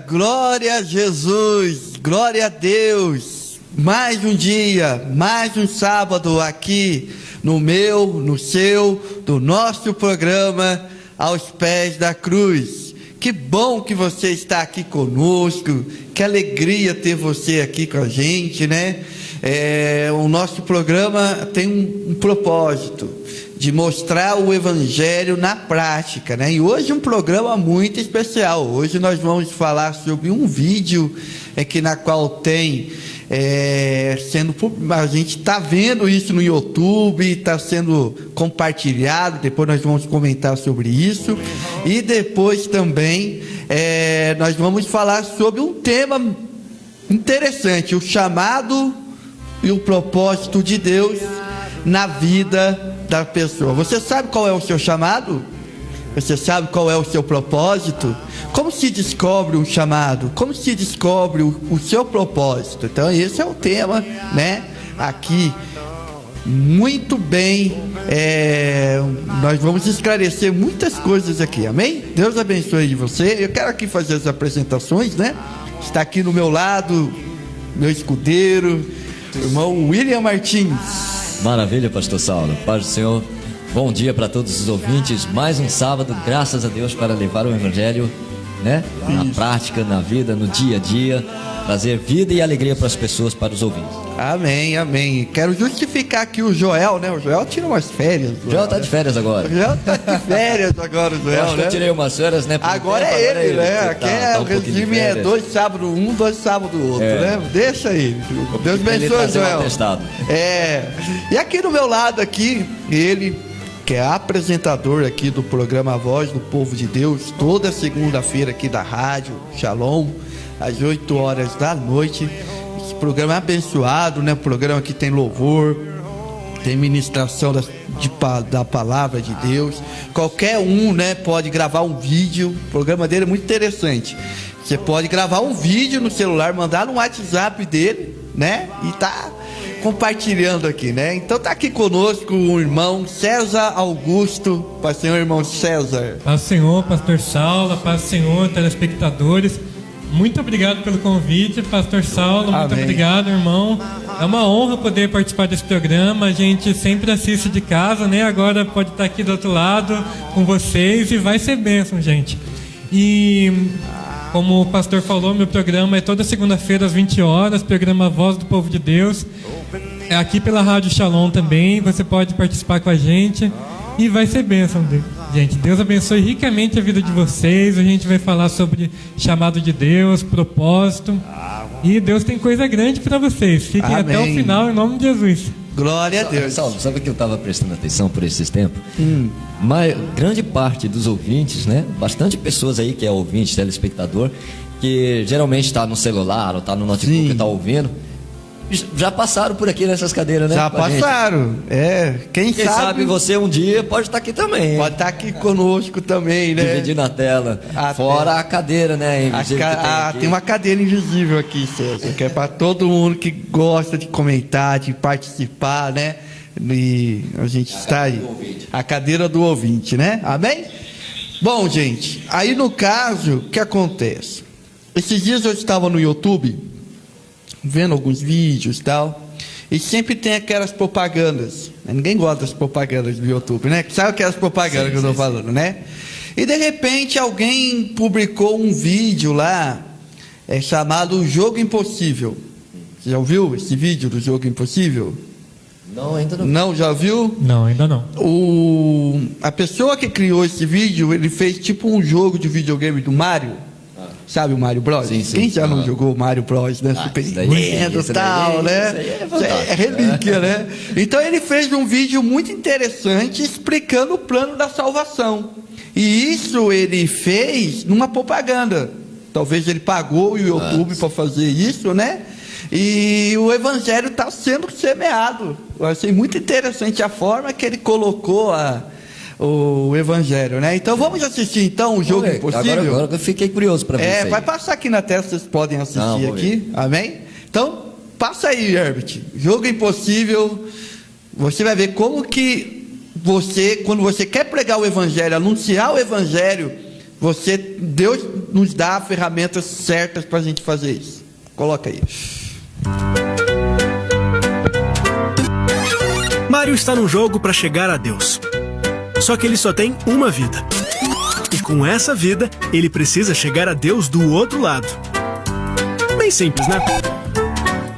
glória a Jesus, glória a Deus. Mais um dia, mais um sábado aqui no meu, no seu, do nosso programa Aos Pés da Cruz. Que bom que você está aqui conosco, que alegria ter você aqui com a gente, né? O nosso programa tem um propósito de mostrar o Evangelho na prática, né? E hoje um programa muito especial. Hoje nós vamos falar sobre um vídeo na qual tem a gente está vendo isso no YouTube, está sendo compartilhado. Depois nós vamos comentar sobre isso. E depois também nós vamos falar sobre um tema interessante: o chamado e o propósito de Deus na vida da pessoa. Você sabe qual é o seu chamado? Você sabe qual é o seu propósito? Como se descobre um chamado? Como se descobre o seu propósito? Então esse é o tema, né? Aqui, muito bem, nós vamos esclarecer muitas coisas aqui, amém? Deus abençoe você. Eu quero aqui fazer as apresentações, né? Está aqui no meu lado, meu escudeiro, o irmão William Martins. Maravilha, pastor Saulo. Paz do Senhor. Bom dia para todos os ouvintes. Mais um sábado, graças a Deus, para levar o Evangelho, né? Na prática, na vida, no dia a dia. Trazer vida e alegria para as pessoas, para os ouvintes. Amém, amém. Quero justificar aqui o Joel, né? O Joel tira umas férias. O Joel está de férias agora. O Joel está de férias agora, o Joel, eu acho que eu tirei umas férias, né? Agora é ele, né? Aqui o regime é 2 sábados um, 2 sábados outro, né? Deixa aí. Deus abençoe, Joel. E aqui do meu lado, aqui, ele, que é apresentador aqui do programa A Voz do Povo de Deus, toda segunda-feira aqui da Rádio Shalom, às 8 horas da noite. Esse programa é abençoado, né? Programa que tem louvor, tem ministração da palavra de Deus. Qualquer um, né, pode gravar um vídeo. O programa dele é muito interessante. Você pode gravar um vídeo no celular, mandar no WhatsApp dele, né? E tá compartilhando aqui, né? Então tá aqui conosco o irmão César Augusto. Paz do Senhor, irmão César. Paz do Senhor, pastor Saulo. Paz do Senhor, telespectadores. Muito obrigado pelo convite, pastor Saulo. Muito obrigado, irmão. É uma honra poder participar desse programa. A gente sempre assiste de casa, né? Agora pode estar aqui do outro lado com vocês e vai ser bênção, gente. E como o pastor falou, meu programa é toda segunda-feira às 20 horas, programa Voz do Povo de Deus. É aqui pela Rádio Shalom também. Você pode participar com a gente e vai ser bênção, gente. Deus abençoe ricamente a vida de vocês. A gente vai falar sobre chamado de Deus, propósito. E Deus tem coisa grande para vocês. Fiquem até o final, em nome de Jesus. Glória a Deus. Saulo, sabe que eu estava prestando atenção por esses tempos? Mas grande parte dos ouvintes, né? Bastante pessoas aí que é ouvinte, telespectador, que geralmente está no celular ou está no notebook e está ouvindo. Já passaram por aqui nessas cadeiras, né? Já passaram. Quem sabe você um dia pode estar aqui também. Pode estar aqui conosco também, né? Dividindo a tela. Fora a cadeira, né? Invisível tem uma cadeira invisível aqui, César, que é para todo mundo que gosta de comentar, de participar, né? E a gente está aí. A cadeira do ouvinte, né? Amém? Bom, gente, aí no caso, o que acontece? Esses dias eu estava no YouTube vendo alguns vídeos e tal, e sempre tem aquelas propagandas. Ninguém gosta das propagandas do YouTube, né? Sabe aquelas propagandas que eu estou falando, né? E de repente alguém publicou um vídeo lá, chamado Jogo Impossível. Você já ouviu esse vídeo do Jogo Impossível? Não, ainda não. Não, já viu? Não, ainda não. A pessoa que criou esse vídeo, ele fez tipo um jogo de videogame do Mario. Sabe o Mario Bros? Sim. Quem já não jogou o Mario Bros, né? Super Nintendo e tal, né? É relíquia, né? Então ele fez um vídeo muito interessante explicando o plano da salvação. E isso ele fez numa propaganda. Talvez ele pagou o YouTube para fazer isso, né? E o Evangelho está sendo semeado. Eu achei muito interessante a forma que ele colocou o Evangelho, né? Então vamos assistir então o Jogo Impossível. Agora eu fiquei curioso para ver. Vai passar aqui na tela, vocês podem assistir aqui. Amém? Então, passa aí, Herbert. Jogo Impossível. Você vai ver como que quando você quer pregar o Evangelho, anunciar o Evangelho, Deus nos dá ferramentas certas para a gente fazer isso. Coloca aí. Mário está num jogo para chegar a Deus. Só que ele só tem uma vida. E com essa vida, ele precisa chegar a Deus do outro lado. Bem simples, né?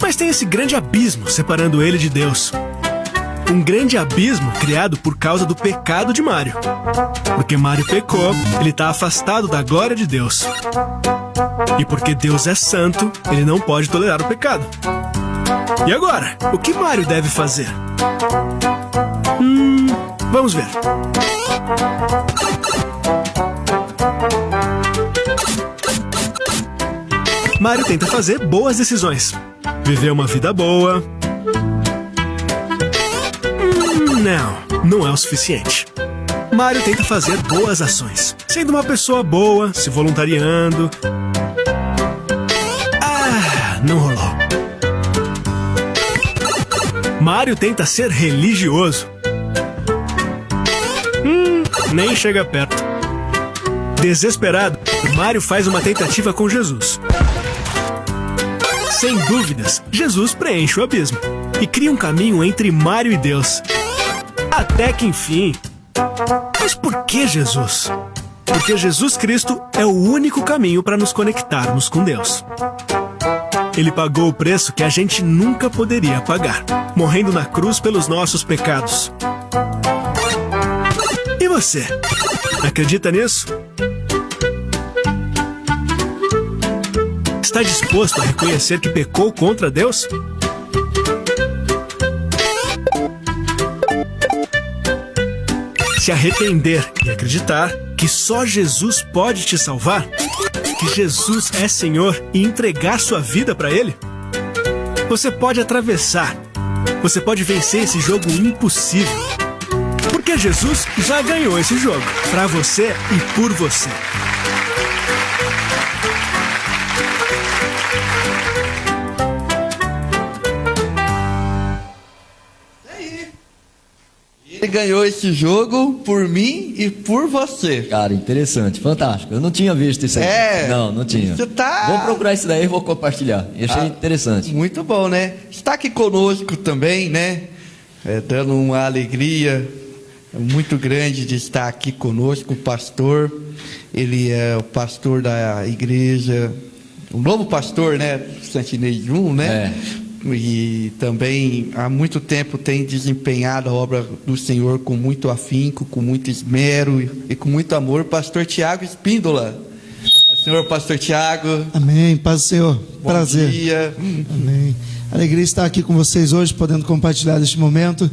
Mas tem esse grande abismo separando ele de Deus. Um grande abismo criado por causa do pecado de Mário. Porque Mário pecou, ele está afastado da glória de Deus. E porque Deus é santo, ele não pode tolerar o pecado. E agora, o que Mário deve fazer? Vamos ver. Mário tenta fazer boas decisões. Viver uma vida boa. Não é o suficiente. Mário tenta fazer boas ações, sendo uma pessoa boa, se voluntariando. Não rolou. Mário tenta ser religioso. Nem chega perto. Desesperado, Mário faz uma tentativa com Jesus. Sem dúvidas, Jesus preenche o abismo e cria um caminho entre Mário e Deus. Até que enfim. Mas por que Jesus? Porque Jesus Cristo é o único caminho para nos conectarmos com Deus. Ele pagou o preço que a gente nunca poderia pagar, morrendo na cruz pelos nossos pecados. E você? Acredita nisso? Está disposto a reconhecer que pecou contra Deus? Se arrepender e acreditar que só Jesus pode te salvar, que Jesus é Senhor e entregar sua vida para Ele, você pode atravessar, você pode vencer esse jogo impossível. Porque Jesus já ganhou esse jogo, para você e por você. Ele ganhou esse jogo por mim e por você. Cara, interessante, fantástico. Eu não tinha visto isso aí. Não tinha. Você tá... Vou procurar isso daí e vou compartilhar. Eu achei interessante. Muito bom, né? Está aqui conosco também, né? Dando uma alegria muito grande de estar aqui conosco, o pastor. Ele é o pastor da igreja, o novo pastor, né? Santinês 1, né? E também há muito tempo tem desempenhado a obra do Senhor com muito afinco, com muito esmero e com muito amor. Pastor Tiago Espíndola. Senhor Pastor Tiago. Amém, paz do Senhor. Prazer. Bom dia. Amém. Alegria estar aqui com vocês hoje, podendo compartilhar deste momento.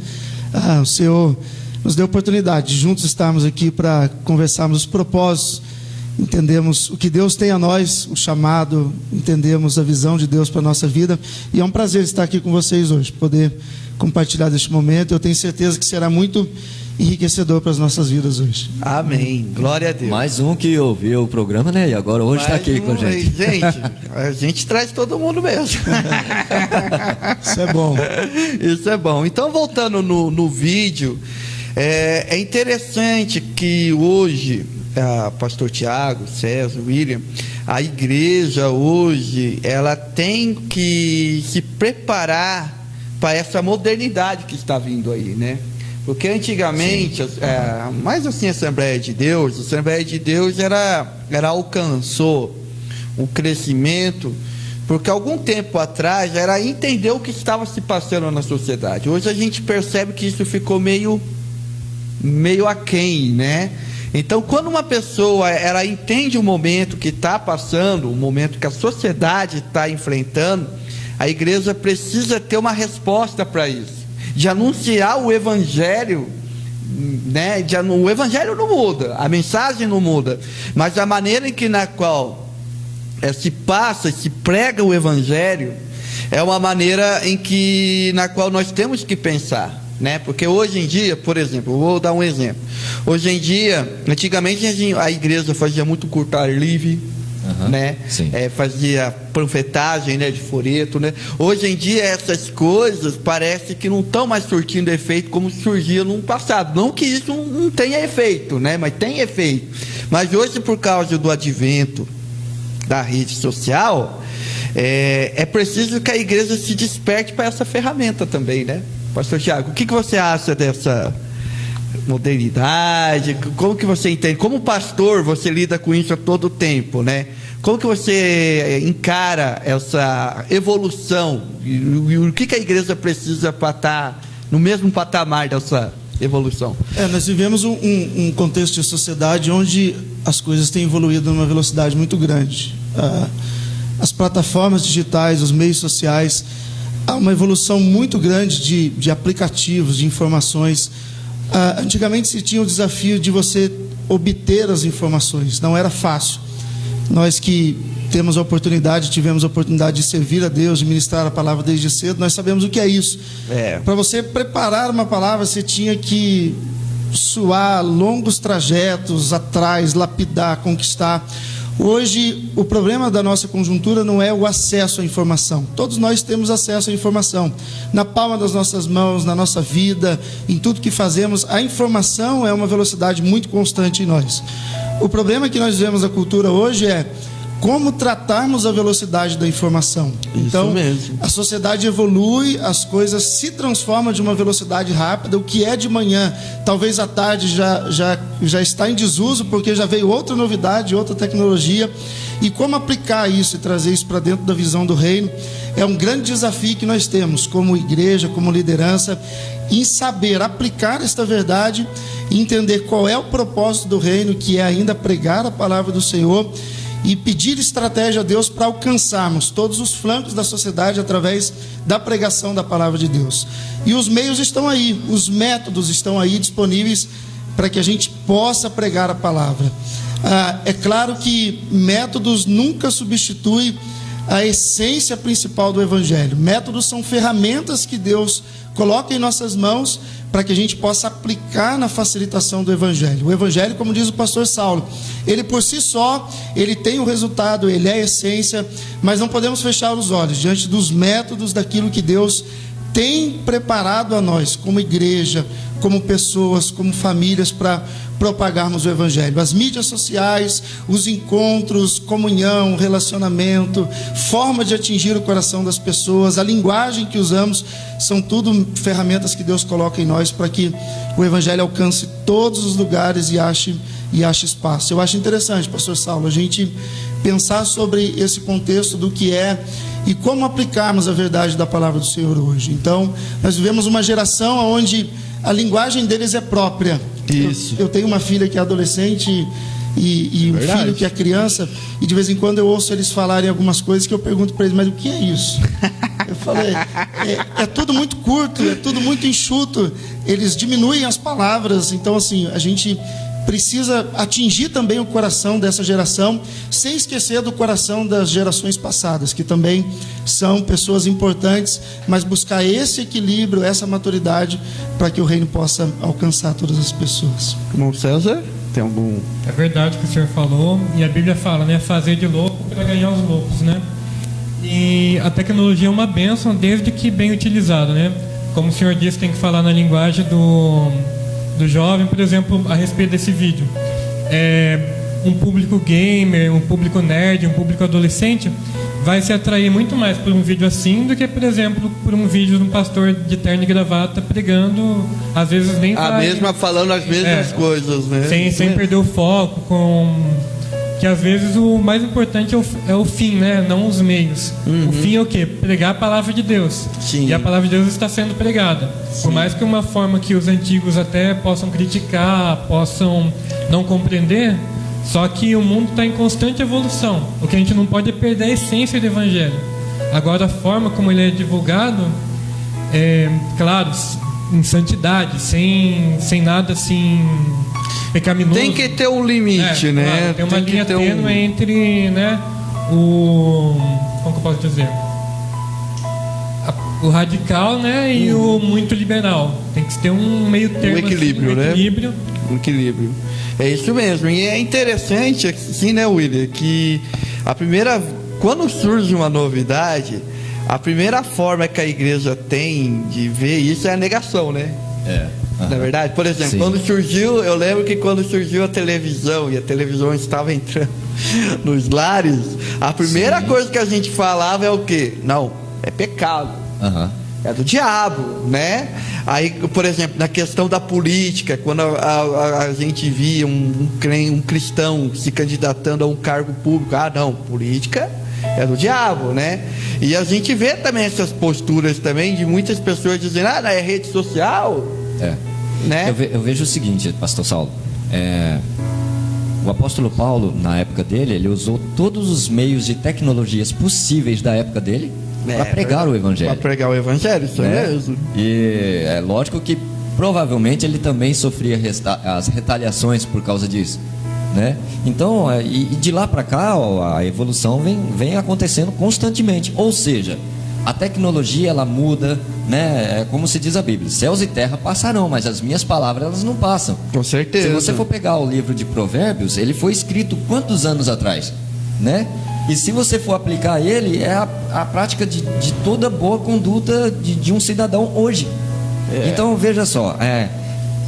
O Senhor nos deu oportunidade de juntos estarmos aqui para conversarmos os propósitos, entendemos o que Deus tem a nós, o chamado, entendemos a visão de Deus para a nossa vida, e é um prazer estar aqui com vocês hoje, poder compartilhar deste momento. Eu tenho certeza que será muito enriquecedor para as nossas vidas hoje. Amém, glória a Deus. Mais um que ouviu o programa, né? E agora hoje está aqui com a gente. Gente, a gente traz todo mundo mesmo. Isso é bom. Isso é bom. Então, voltando no vídeo, é interessante que hoje, pastor Tiago, César, William, a igreja hoje, ela tem que se preparar para essa modernidade que está vindo aí, né? Porque antigamente, mais assim, a Assembleia de Deus alcançou o crescimento, porque algum tempo atrás era entender o que estava se passando na sociedade. Hoje a gente percebe que isso ficou meio aquém, né? Então, quando uma pessoa ela entende o momento que está passando, o momento que a sociedade está enfrentando, a igreja precisa ter uma resposta para isso, de anunciar o evangelho, né? O evangelho não muda, a mensagem não muda, mas a maneira na qual se passa, se prega o evangelho, é uma maneira na qual nós temos que pensar, né? Porque hoje em dia, por exemplo, eu vou dar um exemplo. Hoje em dia, antigamente a igreja fazia muito culto ao ar livre, né? Fazia panfletagem, né, de folheto, né? Hoje em dia essas coisas parece que não estão mais surtindo efeito como surgia no passado. Não que isso não tenha efeito, né? Mas tem efeito. Mas hoje, por causa do advento da rede social, é preciso que a igreja se desperte para essa ferramenta também, né? Pastor Tiago, o que você acha dessa modernidade? Como que você entende? Como pastor, você lida com isso a todo tempo, né? Como que você encara essa evolução? E o que a igreja precisa para estar no mesmo patamar dessa evolução? Nós vivemos um contexto de sociedade onde as coisas têm evoluído numa velocidade muito grande. As plataformas digitais, os meios sociais, há uma evolução muito grande de aplicativos, de informações. Antigamente se tinha o desafio de você obter as informações, não era fácil. Nós que tivemos a oportunidade de servir a Deus, de ministrar a palavra desde cedo, nós sabemos o que é isso. Para você preparar uma palavra, você tinha que suar longos trajetos atrás, lapidar, conquistar. Hoje, o problema da nossa conjuntura não é o acesso à informação. Todos nós temos acesso à informação. Na palma das nossas mãos, na nossa vida, em tudo que fazemos, a informação é uma velocidade muito constante em nós. O problema que nós vemos na cultura hoje é como tratarmos a velocidade da informação. Então, a sociedade evolui, as coisas se transformam de uma velocidade rápida. O que é de manhã, talvez à tarde já está em desuso, porque já veio outra novidade, outra tecnologia. E como aplicar isso e trazer isso para dentro da visão do reino é um grande desafio que nós temos como igreja, como liderança, em saber aplicar esta verdade e entender qual é o propósito do reino, que é ainda pregar a palavra do Senhor e pedir estratégia a Deus para alcançarmos todos os flancos da sociedade através da pregação da palavra de Deus. E os meios estão aí, os métodos estão aí disponíveis para que a gente possa pregar a palavra. É claro que métodos nunca substituem a essência principal do Evangelho. Métodos são ferramentas que Deus coloca em nossas mãos para que a gente possa aplicar na facilitação do Evangelho. O Evangelho, como diz o pastor Saulo, ele por si só, ele tem o resultado, ele é a essência, mas não podemos fechar os olhos diante dos métodos daquilo que Deus tem preparado a nós, como igreja, como pessoas, como famílias, para propagarmos o Evangelho. As mídias sociais, os encontros, comunhão, relacionamento, forma de atingir o coração das pessoas, a linguagem que usamos, são tudo ferramentas que Deus coloca em nós para que o Evangelho alcance todos os lugares e ache espaço. Eu acho interessante, pastor Saulo, a gente pensar sobre esse contexto do que é e como aplicarmos a verdade da palavra do Senhor hoje. Então, nós vivemos uma geração onde a linguagem deles é própria. Isso. Eu tenho uma filha que é adolescente e um filho que é criança, e de vez em quando eu ouço eles falarem algumas coisas que eu pergunto para eles, mas o que é isso? Eu falei, é tudo muito curto, é tudo muito enxuto, eles diminuem as palavras. Então assim, a gente precisa atingir também o coração dessa geração, sem esquecer do coração das gerações passadas, que também são pessoas importantes, mas buscar esse equilíbrio, essa maturidade, para que o reino possa alcançar todas as pessoas. Irmão César, tem algum... É verdade o que o senhor falou, e a Bíblia fala, né, fazer de louco para ganhar os loucos, né? E a tecnologia é uma bênção desde que bem utilizada, né? Como o senhor disse, tem que falar na linguagem do jovem, por exemplo, a respeito desse vídeo. Um público gamer, um público nerd, um público adolescente vai se atrair muito mais por um vídeo assim do que, por exemplo, por um vídeo de um pastor de terno e gravata pregando, às vezes nem falando as mesmas coisas, né? Sem perder o foco, que às vezes o mais importante é o fim, né? Não os meios. O fim é o quê? Pregar a palavra de Deus. Sim. E a palavra de Deus está sendo pregada. Sim. Por mais que uma forma que os antigos até possam criticar, possam não compreender, só que o mundo está em constante evolução. O que a gente não pode é perder a essência do Evangelho. Agora, a forma como ele é divulgado, claro, em santidade, sem nada assim... pecaminoso. Tem que ter um limite, né? Claro, tem uma linha tênue entre, né, como que eu posso dizer? O radical, né, e o muito liberal. Tem que ter um meio termo, um equilíbrio, assim, né? Um equilíbrio. É isso mesmo. E é interessante, assim, né, William, que quando surge uma novidade, a primeira forma que a igreja tem de ver isso é a negação, né? Na verdade, por exemplo, quando surgiu, eu lembro que quando surgiu a televisão, e a televisão estava entrando nos lares, a primeira coisa que a gente falava é o quê? Não, é pecado. É do diabo, né? Aí, por exemplo, na questão da política, quando a gente via um cristão se candidatando a um cargo público, não, política é do diabo, né? E a gente vê também essas posturas também de muitas pessoas dizendo, é rede social. Né? Eu vejo o seguinte, pastor Saulo, o apóstolo Paulo, na época dele, ele usou todos os meios de tecnologias possíveis da época dele para pregar o evangelho. Para pregar o evangelho, isso mesmo. E é lógico que provavelmente ele também sofria as retaliações por causa disso, né? Então, e de lá para cá, a evolução vem acontecendo constantemente. Ou seja, a tecnologia ela muda, né? Como se diz a Bíblia, céus e terra passarão, mas as minhas palavras elas não passam. Com certeza. Se você for pegar o livro de Provérbios, ele foi escrito quantos anos atrás, né? E se você for aplicar ele, é a prática de toda boa conduta de um cidadão hoje. Então veja só,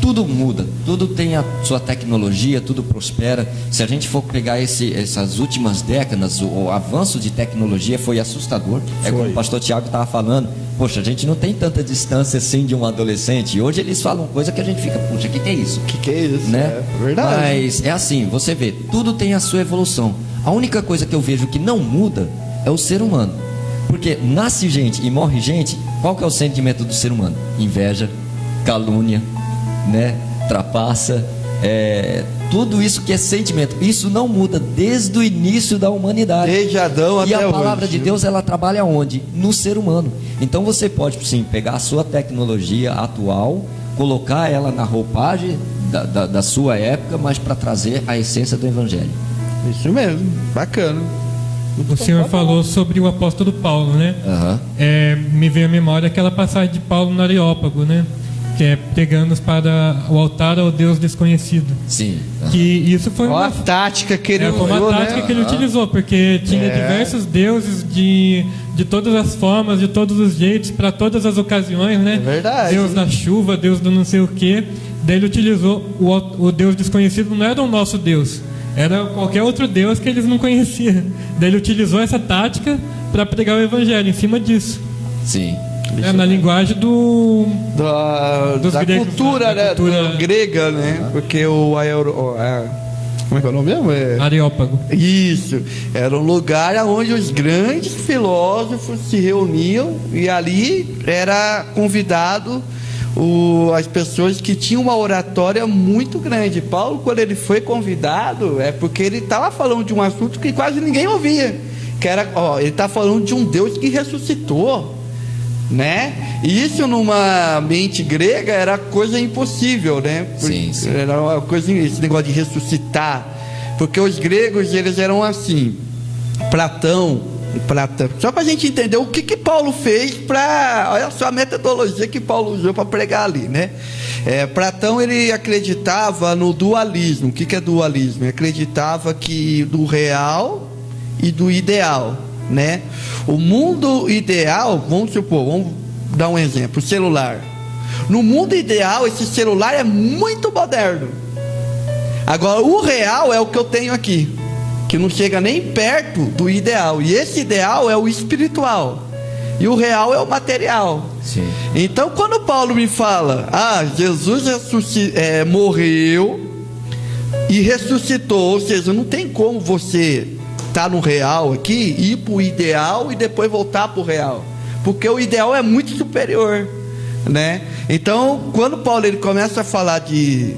tudo muda, tudo tem a sua tecnologia, tudo prospera. Se a gente for pegar essas últimas décadas, o avanço de tecnologia foi assustador. Como o pastor Tiago estava falando, poxa, a gente não tem tanta distância assim de um adolescente. E hoje eles falam coisa que a gente fica, puxa, o que é isso? O que é isso? Né? É verdade. Mas é assim, você vê, tudo tem a sua evolução. A única coisa que eu vejo que não muda é o ser humano. Porque nasce gente e morre gente, qual que é o sentimento do ser humano? Inveja, calúnia, né? Trapaça, tudo isso que é sentimento, isso não muda desde o início da humanidade. Desde Adão até hoje. E a palavra de Deus, ela trabalha onde? No ser humano. Então você pode sim pegar a sua tecnologia atual, colocar ela na roupagem da sua época, mas para trazer a essência do evangelho. Isso mesmo, bacana. O senhor falou sobre o apóstolo Paulo, né? Me veio à memória aquela passagem de Paulo no Areópago, né? Que é pregando para o altar ao Deus desconhecido. Sim. Que isso foi uma tática que ele usou, foi uma tática que ele utilizou, porque tinha diversos deuses de todas as formas, de todos os jeitos, para todas as ocasiões, né? É verdade. Deus da chuva, Deus do não sei o quê. Daí ele utilizou o Deus desconhecido, não era o nosso Deus, era qualquer outro Deus que eles não conheciam. Daí ele utilizou essa tática para pregar o evangelho em cima disso. Sim. Na linguagem da gregos, cultura, né? cultura Grega, né? Porque como é que é o nome mesmo? Areópago. Isso. Era um lugar onde os grandes filósofos se reuniam e ali era convidado as pessoas que tinham uma oratória muito grande. Paulo, quando ele foi convidado, é porque ele estava falando de um assunto que quase ninguém ouvia. Que era, ele está falando de um Deus que ressuscitou, né? E isso numa mente grega era coisa impossível, né? Sim. Era uma coisa, esse negócio de ressuscitar, porque os gregos eles eram assim. Platão, só para a gente entender o que Paulo fez olha só a metodologia que Paulo usou para pregar ali, né? Platão ele acreditava no dualismo. O que é dualismo? Ele acreditava que do real e do ideal, né? O mundo ideal, vamos dar um exemplo, o celular. No mundo ideal, esse celular é muito moderno. Agora, o real é o que eu tenho aqui, que não chega nem perto do ideal. E esse ideal é o espiritual, e o real é o material. Sim. Então, quando Paulo me fala, Jesus morreu e ressuscitou, ou seja, não tem como você estar no real aqui, ir para o ideal e depois voltar para o real, porque o ideal é muito superior, né? Então, quando Paulo ele começa a falar que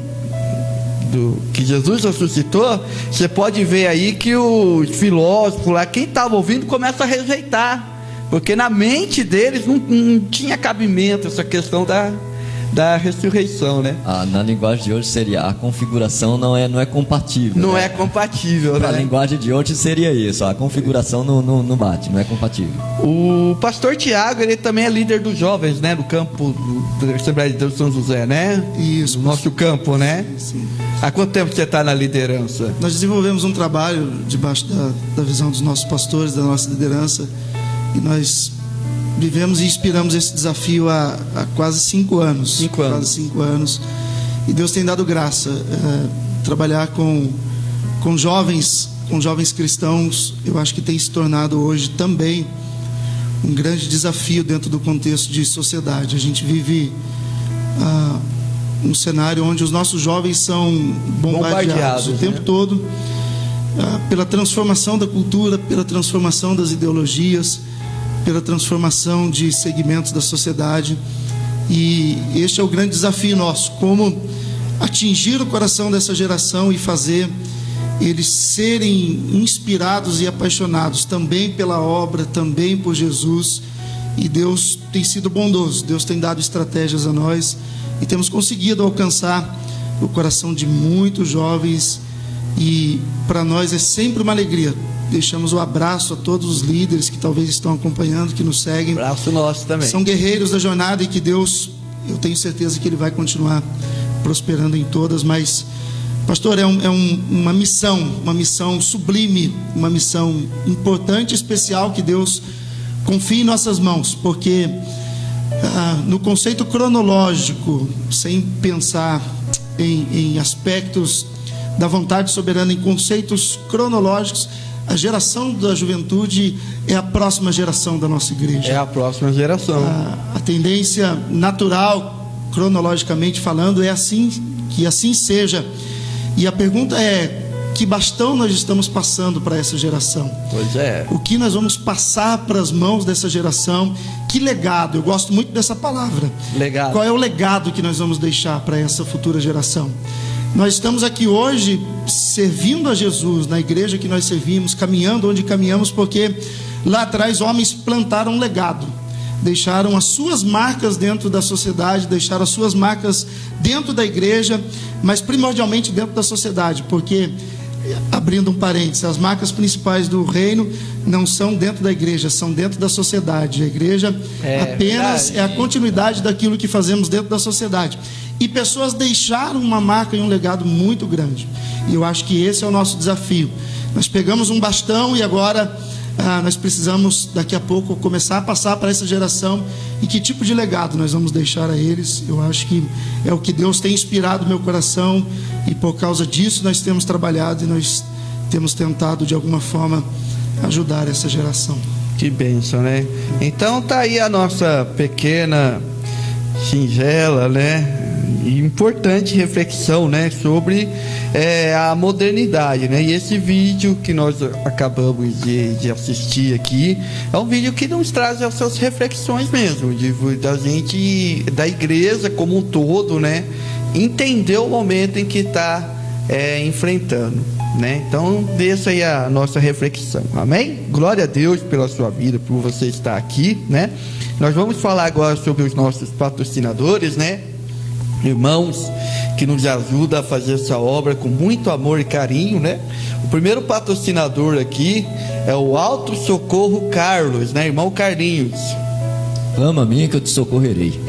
Jesus ressuscitou, você pode ver aí que os filósofos lá, quem estava ouvindo, começa a rejeitar, porque na mente deles não tinha cabimento essa questão da ressurreição, né? Na linguagem de hoje seria a configuração não é compatível. Não né? é compatível, né? A linguagem de hoje seria isso, a configuração não bate, não é compatível. O pastor Tiago, ele também é líder dos jovens, né? Do campo da Assembleia de Deus de São José, né? Isso. Nosso campo, né? Sim. Há quanto tempo você está na liderança? Nós desenvolvemos um trabalho debaixo da visão dos nossos pastores, da nossa liderança, e nós vivemos e inspiramos esse desafio há quase 5 anos. 5 anos. Quase 5 anos. E Deus tem dado graça. Trabalhar com jovens cristãos, eu acho que tem se tornado hoje também um grande desafio dentro do contexto de sociedade. A gente vive um cenário onde os nossos jovens são bombardeados o tempo todo pela transformação da cultura, pela transformação das ideologias, pela transformação de segmentos da sociedade. E este é o grande desafio nosso, como atingir o coração dessa geração e fazer eles serem inspirados e apaixonados também pela obra, também por Jesus. E Deus tem sido bondoso, Deus tem dado estratégias a nós e temos conseguido alcançar o coração de muitos jovens, e para nós é sempre uma alegria. Deixamos o abraço a todos os líderes que talvez estão acompanhando, que nos seguem. Abraço nosso também. São guerreiros da jornada, e que Deus, eu tenho certeza que Ele vai continuar prosperando em todas. Mas, pastor, uma missão sublime, uma missão importante, especial, que Deus confia em nossas mãos, porque no conceito cronológico, sem pensar em aspectos da vontade soberana, em conceitos cronológicos, a geração da juventude é a próxima geração da nossa igreja. É a próxima geração. A tendência natural, cronologicamente falando, é assim, que assim seja. E a pergunta é: que bastão nós estamos passando para essa geração? Pois é. O que nós vamos passar para as mãos dessa geração? Que legado? Eu gosto muito dessa palavra. Legado. Qual é o legado que nós vamos deixar para essa futura geração? Nós estamos aqui hoje servindo a Jesus, na igreja que nós servimos, caminhando onde caminhamos, porque lá atrás homens plantaram um legado, deixaram as suas marcas dentro da sociedade, deixaram as suas marcas dentro da igreja, mas primordialmente dentro da sociedade, porque, abrindo um parênteses, as marcas principais do reino não são dentro da igreja, são dentro da sociedade. A igreja apenas é a continuidade daquilo que fazemos dentro da sociedade. E pessoas deixaram uma marca e um legado muito grande. E eu acho que esse é o nosso desafio. Nós pegamos um bastão e agora nós precisamos, daqui a pouco, começar a passar para essa geração. E que tipo de legado nós vamos deixar a eles? Eu acho que é o que Deus tem inspirado o meu coração, e por causa disso nós temos trabalhado e nós temos tentado de alguma forma ajudar essa geração. Que bênção, né? Então tá aí a nossa pequena, singela, né, e importante reflexão, né, sobre a modernidade, né? E esse vídeo que nós acabamos de assistir aqui é um vídeo que nos traz essas reflexões mesmo, da gente, da igreja como um todo, né, entender o momento em que está enfrentando, né? Então deixa aí a nossa reflexão, amém? Glória a Deus pela sua vida, por você estar aqui, né? Nós vamos falar agora sobre os nossos patrocinadores, né? Irmãos que nos ajudam a fazer essa obra com muito amor e carinho, né? O primeiro patrocinador aqui é o Alto Socorro Carlos, né? Irmão Carlinhos. Clama a mim que eu te socorrerei.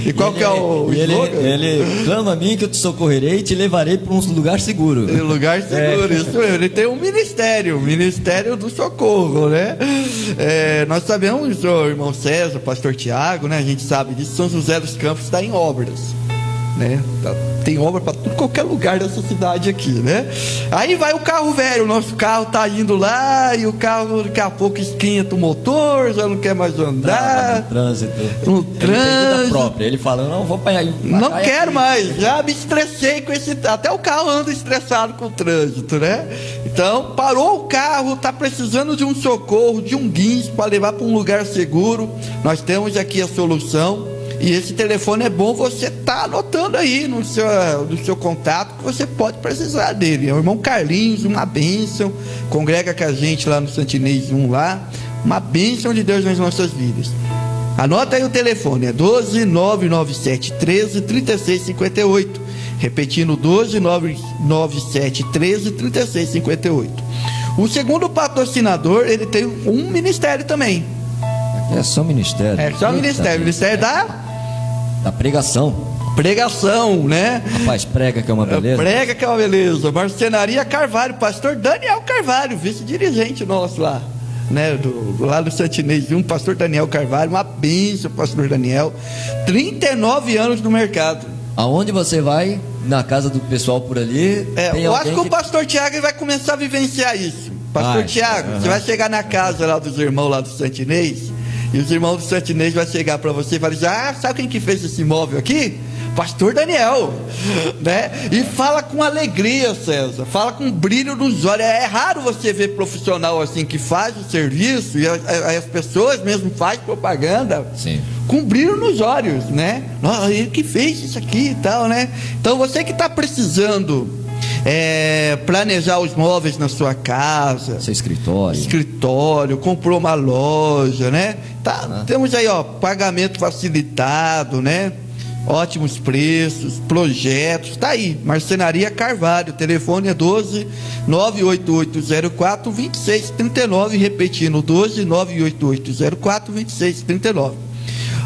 E qual que é o slogan? Ele clama a mim que eu te socorrerei e te levarei para um lugar seguro. Lugar seguro, isso mesmo. Ele tem um ministério, o Ministério do Socorro, né? Nós sabemos, o irmão César, o pastor Tiago, né? A gente sabe disso, São José dos Campos está em obras, né? Tem obra para qualquer lugar dessa cidade aqui, né? Aí vai o carro velho, o nosso carro tá indo lá e o carro daqui a pouco esquenta o motor, já não quer mais andar. No trânsito. No Ele tem trânsito. vida própria. Ele fala, não, vou apanhar. Não quero mais, já me estressei com esse. Até o carro anda estressado com o trânsito, né? Então, parou o carro, tá precisando de um socorro, de um guincho para levar para um lugar seguro. Nós temos aqui a solução. E esse telefone é bom você tá anotando aí no seu contato, que você pode precisar dele. É o irmão Carlinhos, uma bênção, congrega com a gente lá no Santinês 1 lá, uma bênção de Deus nas nossas vidas. Anota aí o telefone, é 12997 13 36 58. Repetindo, 12997 13 36 58. O segundo patrocinador, ele tem um ministério também. É só ministério. É só ministério. Ministério da pregação. Pregação, né? Rapaz, prega que é uma beleza. Prega que é uma beleza. Marcenaria Carvalho, pastor Daniel Carvalho, vice-dirigente nosso lá. né, lá do Santinês 1, pastor Daniel Carvalho, uma bênção, pastor Daniel, 39 anos no mercado. Aonde você vai, na casa do pessoal por ali... eu acho que o pastor Tiago vai começar a vivenciar isso. Pastor Tiago, você vai chegar na casa lá dos irmãos lá do Santinês, e os irmãos do Santinês vão chegar para você e falar assim, sabe quem que fez esse imóvel aqui? Pastor Daniel, né? E fala com alegria, César, fala com brilho nos olhos. É raro você ver profissional assim que faz o serviço e as pessoas mesmo fazem propaganda. Sim. Com brilho nos olhos, né? Ele que fez isso aqui e tal, né? Então você que está precisando planejar os móveis na sua casa, seu escritório, comprou uma loja, né? Temos aí, pagamento facilitado, né? Ótimos preços, projetos, tá aí, Marcenaria Carvalho, telefone é 12 98804 2639, repetindo, 12 98804 2639.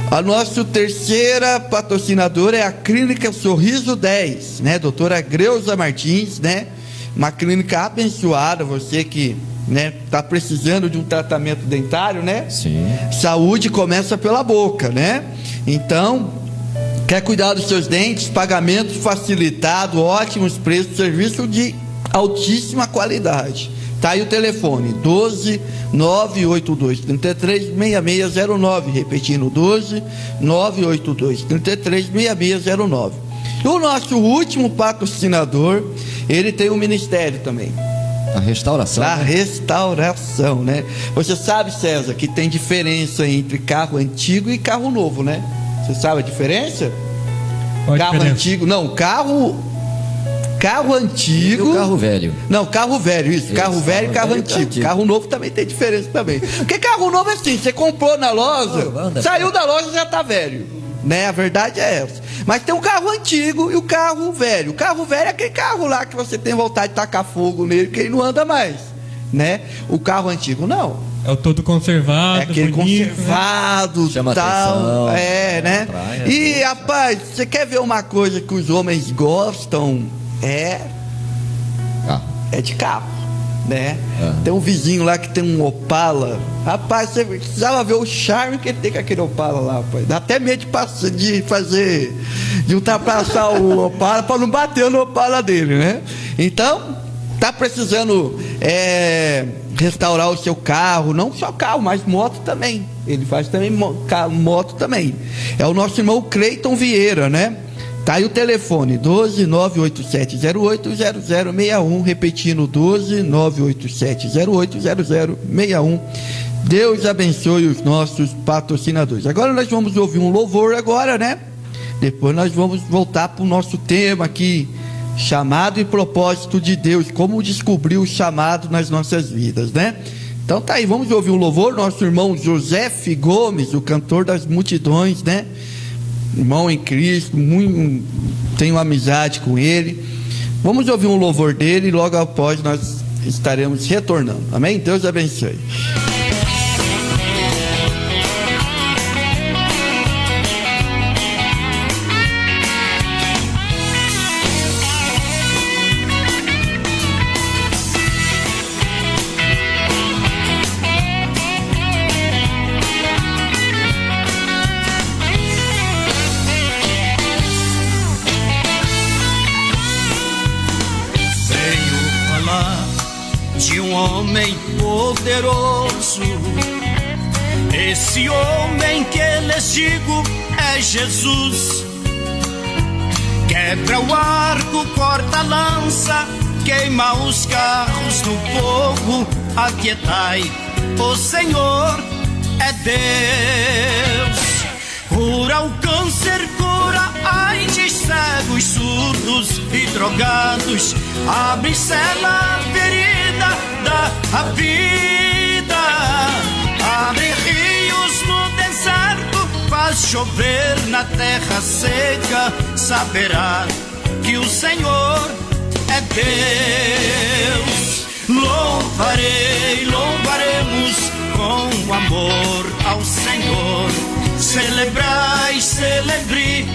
A nossa terceira patrocinadora é a Clínica Sorriso 10, né, doutora Greuza Martins, né, uma clínica abençoada, você que, né, tá precisando de um tratamento dentário, né? Sim. Saúde começa pela boca, né? Então, quer cuidar dos seus dentes, pagamento facilitado, ótimos preços, serviço de altíssima qualidade. Tá aí o telefone, 12 982 33 6609, repetindo, 12 982 33 6609. E o nosso último patrocinador, ele tem um ministério também. A restauração. A restauração, né? Você sabe, César, que tem diferença entre carro antigo e carro novo, né? Você sabe a diferença? Carro antigo, não, carro antigo. E o carro velho. Não, carro velho, isso. Carro velho e carro antigo. Carro novo também tem diferença também. Porque carro novo é assim, você comprou na loja, saiu da loja já tá velho, né? A verdade é essa. Mas tem o carro antigo e o carro velho. O carro velho é aquele carro lá que você tem vontade de tacar fogo nele, que ele não anda mais, né? O carro antigo não. É o todo conservado, é aquele bonito, conservado, né? Chama tal, atenção, né? Praia, e rapaz, você quer ver uma coisa que os homens gostam? É de carro, né? Tem um vizinho lá que tem um Opala. Rapaz, você precisava ver o charme que ele tem com aquele Opala lá, rapaz. Dá até medo de ultrapassar o Opala para não bater no Opala dele, né? Então, tá precisando restaurar o seu carro, não só carro, mas moto também. Ele faz também moto também. É o nosso irmão Cleiton Vieira, né? Tá aí o telefone, 12 98708 0061, repetindo, 12 98708 0061. Deus abençoe os nossos patrocinadores. Agora nós vamos ouvir um louvor agora, né? Depois nós vamos voltar para o nosso tema aqui, chamado e propósito de Deus, como descobrir o chamado nas nossas vidas, né? Então tá aí, vamos ouvir um louvor, nosso irmão José Gomes, o cantor das multidões, né? Irmão em Cristo, tenho amizade com ele. Vamos ouvir um louvor dele e logo após nós estaremos retornando. Amém? Deus abençoe. Homem poderoso, esse homem que lhes digo é Jesus. Quebra o arco, corta a lança, queima os carros do povo. Aquietai, o Senhor é Deus. Cura o câncer, cura AIDS, cegos, surdos e drogados. Abre, sela a ferida da vida. Abre rios no deserto, faz chover na terra seca. Saberá que o Senhor é Deus. Louvaremos com amor ao Senhor. Celebrai, celebre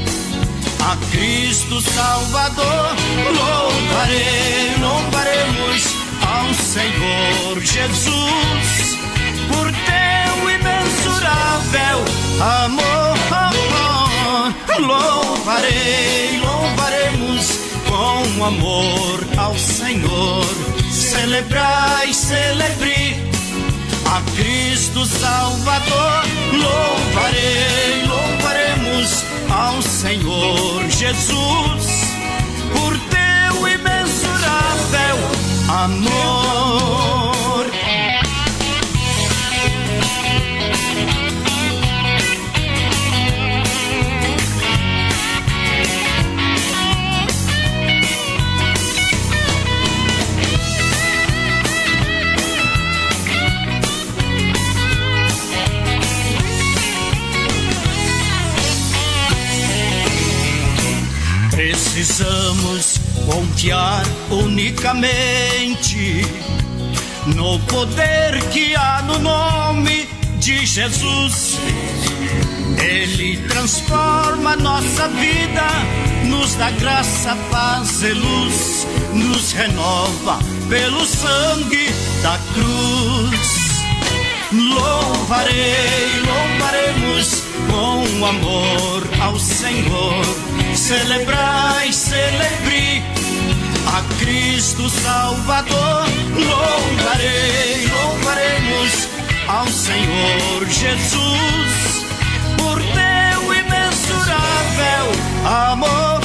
a Cristo Salvador. Louvaremos ao Senhor Jesus. por teu imensurável amor. Louvaremos com amor ao Senhor. Celebrai, celebre a Cristo Salvador. Louvaremos ao Senhor Jesus por teu imensurável amor. Precisamos confiar unicamente no poder que há no nome de Jesus. Ele transforma nossa vida, nos dá graça, paz e luz, nos renova pelo sangue da cruz. Louvaremos com amor ao Senhor. Celebrai, celebre a Cristo Salvador. Louvaremos ao Senhor Jesus por teu imensurável amor.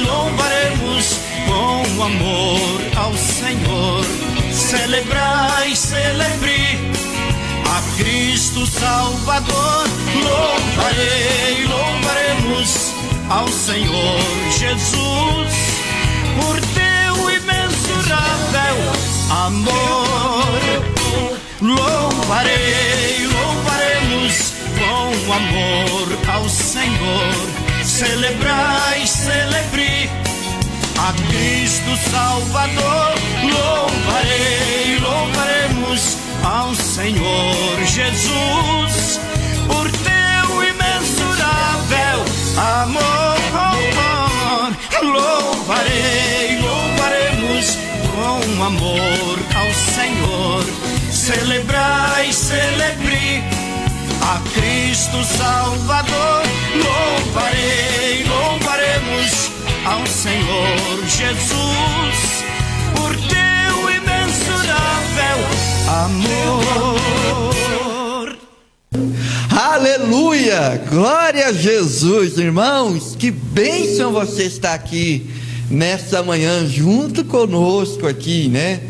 Louvaremos com amor ao Senhor. Celebrai, celebre a Cristo Salvador. Louvaremos ao Senhor Jesus por teu imensurável amor. Louvaremos com amor ao Senhor. Celebrai, celebre a Cristo Salvador. Louvaremos ao Senhor Jesus por teu imensurável amor. Louvaremos com amor ao Senhor. Celebrai, celebre a Cristo Salvador. Louvaremos ao Senhor Jesus por teu imensurável amor. Aleluia! Glória a Jesus, irmãos. Que bênção você estar aqui nessa manhã junto conosco aqui, né?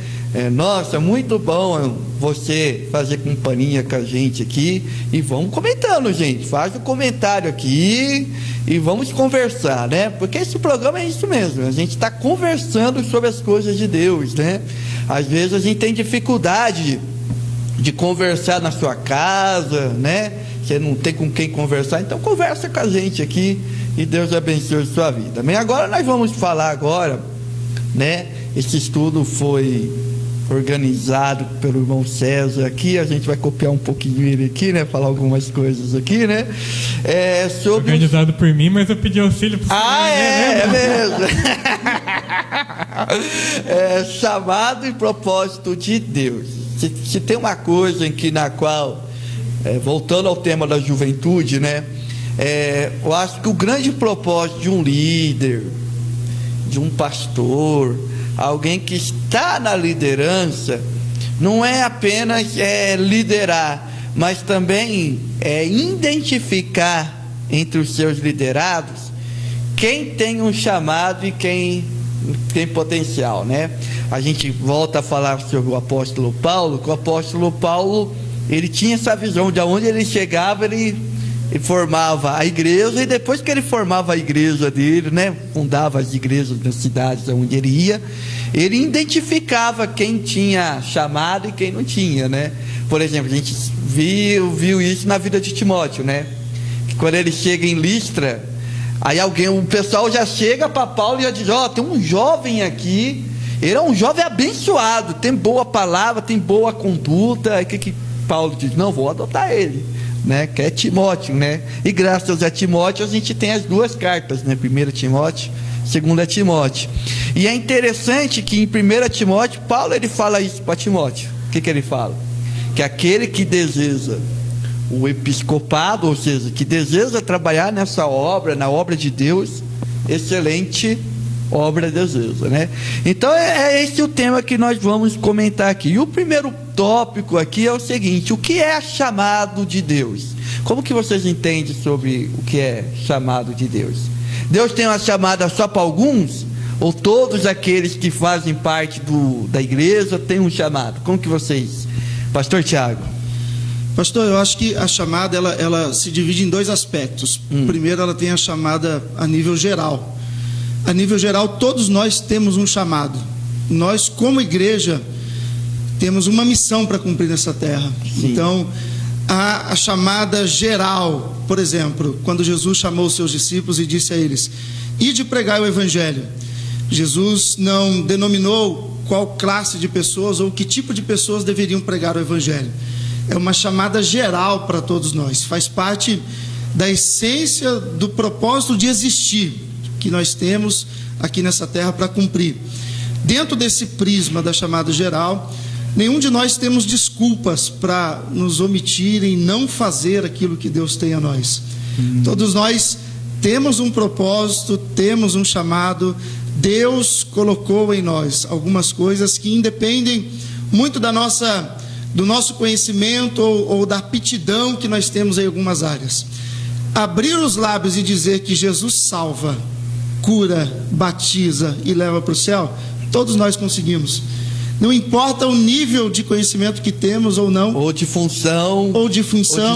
Nossa, muito bom você fazer companhia com a gente aqui. E vamos comentando, gente. Faz um comentário aqui e vamos conversar, né? Porque esse programa é isso mesmo. A gente está conversando sobre as coisas de Deus, né? Às vezes a gente tem dificuldade de conversar na sua casa, né? Você não tem com quem conversar, então conversa com a gente aqui e Deus abençoe a sua vida. Bem, agora nós vamos falar agora, né? Esse estudo foi organizado pelo irmão César aqui, a gente vai copiar um pouquinho ele aqui, né? Falar algumas coisas aqui, né? Sobre organizado por mim, mas eu pedi auxílio para é mesmo. Chamado e propósito de Deus. Se tem uma coisa na qual, voltando ao tema da juventude, né? Eu acho que o grande propósito de um líder, de um pastor, alguém que está na liderança, não é apenas liderar, mas também identificar entre os seus liderados quem tem um chamado e quem tem potencial, né? A gente volta a falar sobre o apóstolo Paulo, que o apóstolo Paulo, ele tinha essa visão de aonde ele chegava, ele formava a igreja, e depois que ele formava a igreja dele, né, fundava as igrejas das cidades onde ele ia, ele identificava quem tinha chamado e quem não tinha, né? Por exemplo, a gente viu isso na vida de Timóteo, né? Que quando ele chega em Listra, aí o pessoal já chega para Paulo e já diz: tem um jovem aqui, ele é um jovem abençoado, tem boa palavra, tem boa conduta. Aí que Paulo diz: não, vou adotar ele. né? Que é Timóteo, né? E graças a Timóteo a gente tem as duas cartas, né? 1 Timóteo, 2 Timóteo. E é interessante que em 1 Timóteo, Paulo ele fala isso para Timóteo. O que ele fala? Que aquele que deseja o episcopado, ou seja, que deseja trabalhar nessa obra, na obra de Deus, excelente obra deseja, né? Então é esse o tema que nós vamos comentar aqui. E o primeiro tópico aqui é o seguinte: o que é chamado de Deus? Como que vocês entendem sobre o que é chamado de Deus? Deus tem uma chamada só para alguns? Ou todos aqueles que fazem parte da igreja têm um chamado? Como que vocês... Pastor Tiago. Pastor, eu acho que a chamada ela se divide em dois aspectos. Primeiro, ela tem a chamada a nível geral. A nível geral, todos nós temos um chamado. Nós, como igreja, temos uma missão para cumprir nessa terra. Sim. Então, a chamada geral, por exemplo, quando Jesus chamou os seus discípulos e disse a eles: ide pregar o evangelho. Jesus não denominou qual classe de pessoas ou que tipo de pessoas deveriam pregar o evangelho. É uma chamada geral para todos nós. Faz parte da essência do propósito de existir que nós temos aqui nessa terra para cumprir. Dentro desse prisma da chamada geral, nenhum de nós temos desculpas para nos omitir em não fazer aquilo que Deus tem a nós. Todos nós temos um propósito, temos um chamado. Deus colocou em nós algumas coisas que independem muito do nosso conhecimento ou da aptidão que nós temos em algumas áreas. Abrir os lábios e dizer que Jesus salva, cura, batiza e leva para o céu, todos nós conseguimos. Não importa o nível de conhecimento que temos ou não, ou de função, ou de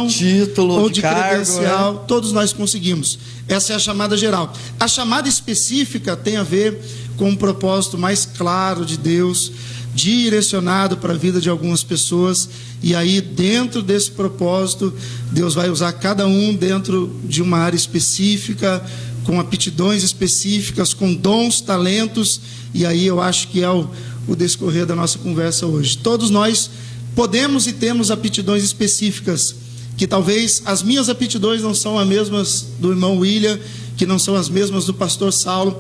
título, ou de cargo, credencial, todos nós conseguimos. Essa é a chamada geral. A chamada específica tem a ver com um propósito mais claro de Deus, direcionado para a vida de algumas pessoas, e aí dentro desse propósito Deus vai usar cada um dentro de uma área específica, com aptidões específicas, com dons, talentos, e aí eu acho que é o descorrer da nossa conversa hoje. Todos nós podemos e temos aptidões específicas, que talvez as minhas aptidões não são as mesmas do irmão William, que não são as mesmas do pastor Saulo,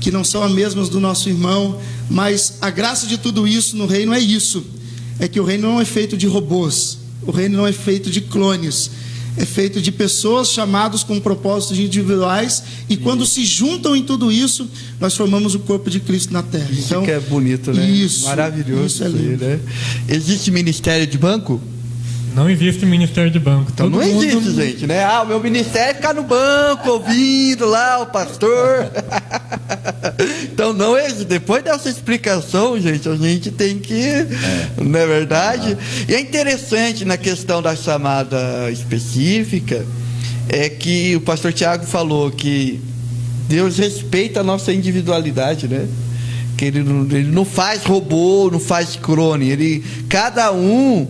que não são as mesmas do nosso irmão, mas a graça de tudo isso no reino é isso, é que o reino não é feito de robôs, o reino não é feito de clones, é feito de pessoas chamadas com propósitos individuais, e quando se juntam em tudo isso, nós formamos o corpo de Cristo na terra. Isso então, que é bonito, né? Isso, maravilhoso. Isso é lindo. Né? Existe ministério de banco? Não existe ministério de banco. Então não existe, gente, né? O meu ministério é ficar no banco, ouvindo lá o pastor. Então não existe. Depois dessa explicação, gente, a gente tem que... Não é verdade? E é interessante na questão da chamada específica, é que o pastor Tiago falou que Deus respeita a nossa individualidade, né? Que ele não faz robô, não faz clone, cada um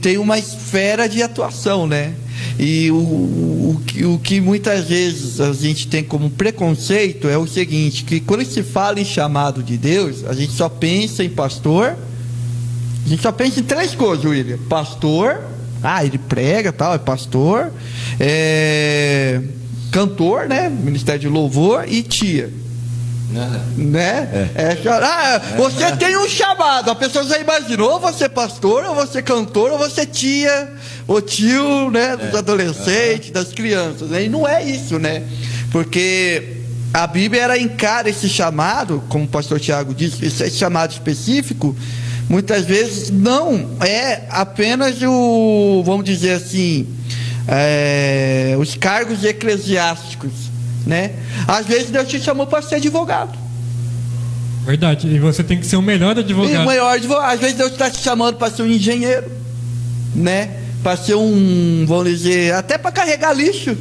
tem uma esfera de atuação, né? E o que muitas vezes a gente tem como preconceito é o seguinte, que quando se fala em chamado de Deus, a gente só pensa em pastor, a gente só pensa em três coisas, William: pastor, ele prega, tal, é pastor, cantor, né? Ministério de louvor, e tia. Né? Você tem um chamado. A pessoa já imaginou: ou você pastor, ou você cantor, ou você tia, ou tio, né? Dos adolescentes, das crianças, né? E não é isso, né? Porque a Bíblia ela encara esse chamado, como o pastor Tiago disse, esse chamado específico, muitas vezes não é apenas vamos dizer assim, os cargos eclesiásticos, né? Às vezes Deus te chamou para ser advogado. Verdade, e você tem que ser o melhor advogado. Às vezes Deus está te chamando para ser um engenheiro, né? Para ser vamos dizer, até para carregar lixo.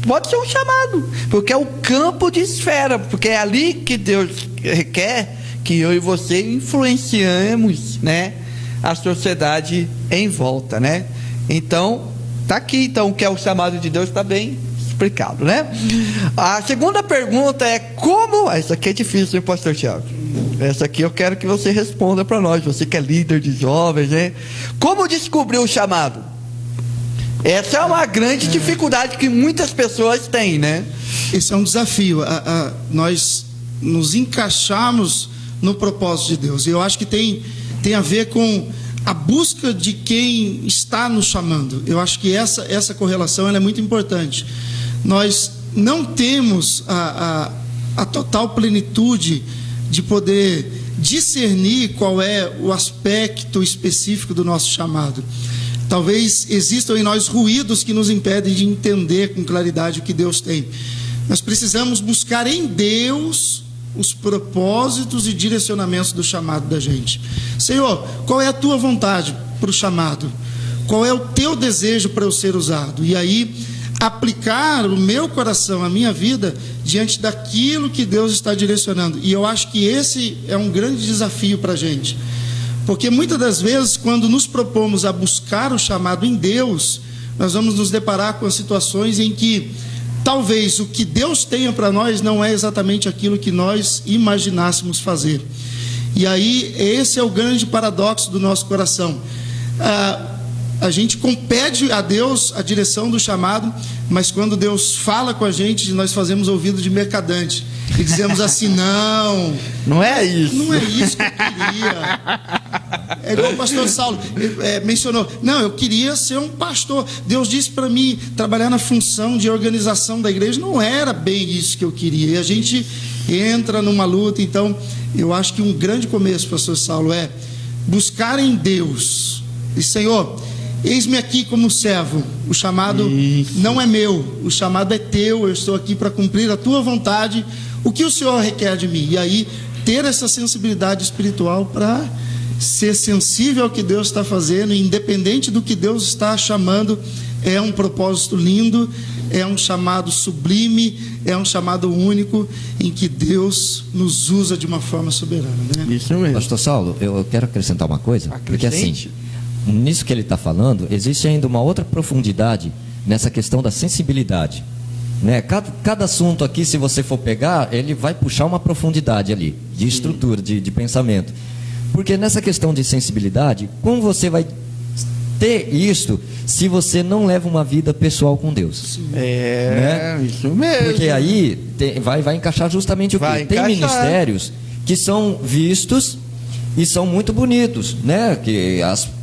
Pode ser um chamado, porque é o campo de esfera, porque é ali que Deus quer que eu e você influenciemos, né, a sociedade em volta, né? Então, tá aqui, então, o que é o chamado de Deus está bem explicado, né? A segunda pergunta é como... Essa aqui é difícil, hein, pastor Tiago? Essa aqui eu quero que você responda para nós, você que é líder de jovens, né? Como descobrir o chamado? Essa é uma grande dificuldade que muitas pessoas têm, né? Esse é um desafio, nós nos encaixarmos no propósito de Deus. E eu acho que tem a ver com a busca de quem está nos chamando. Eu acho que essa correlação ela é muito importante. Nós não temos a total plenitude de poder discernir qual é o aspecto específico do nosso chamado. Talvez existam em nós ruídos que nos impedem de entender com claridade o que Deus tem. Nós precisamos buscar em Deus os propósitos e direcionamentos do chamado da gente. Senhor, qual é a tua vontade para o chamado? Qual é o teu desejo para eu ser usado? E aí, aplicar o meu coração, a minha vida, diante daquilo que Deus está direcionando. E eu acho que esse é um grande desafio para a gente. Porque muitas das vezes, quando nos propomos a buscar o chamado em Deus, nós vamos nos deparar com situações em que talvez o que Deus tenha para nós não é exatamente aquilo que nós imaginássemos fazer. E aí, esse é o grande paradoxo do nosso coração. A gente compete a Deus a direção do chamado, mas quando Deus fala com a gente, nós fazemos ouvido de mercadante. E dizemos assim, não é isso. Não é isso que eu queria. É igual o pastor Saulo mencionou. Não, eu queria ser um pastor. Deus disse para mim trabalhar na função de organização da igreja. Não era bem isso que eu queria. E a gente entra numa luta. Então, eu acho que um grande começo, pastor Saulo, é buscar em Deus. E, Senhor, eis-me aqui como servo. O chamado não é meu, o chamado é teu. Eu estou aqui para cumprir a tua vontade. O que o Senhor requer de mim? E aí, ter essa sensibilidade espiritual para ser sensível ao que Deus está fazendo, independente do que Deus está chamando. É um propósito lindo, é um chamado sublime, é um chamado único, em que Deus nos usa de uma forma soberana, né? Isso mesmo. Pastor Saulo, eu quero acrescentar uma coisa, porque assim, nisso que ele está falando, existe ainda uma outra profundidade nessa questão da sensibilidade, né? Cada assunto aqui, se você for pegar, ele vai puxar uma profundidade ali, de estrutura, de pensamento. Porque nessa questão de sensibilidade, como você vai ter isso se você não leva uma vida pessoal com Deus? Isso mesmo. Porque aí vai encaixar justamente o quê? Tem ministérios que são vistos e são muito bonitos, né? Que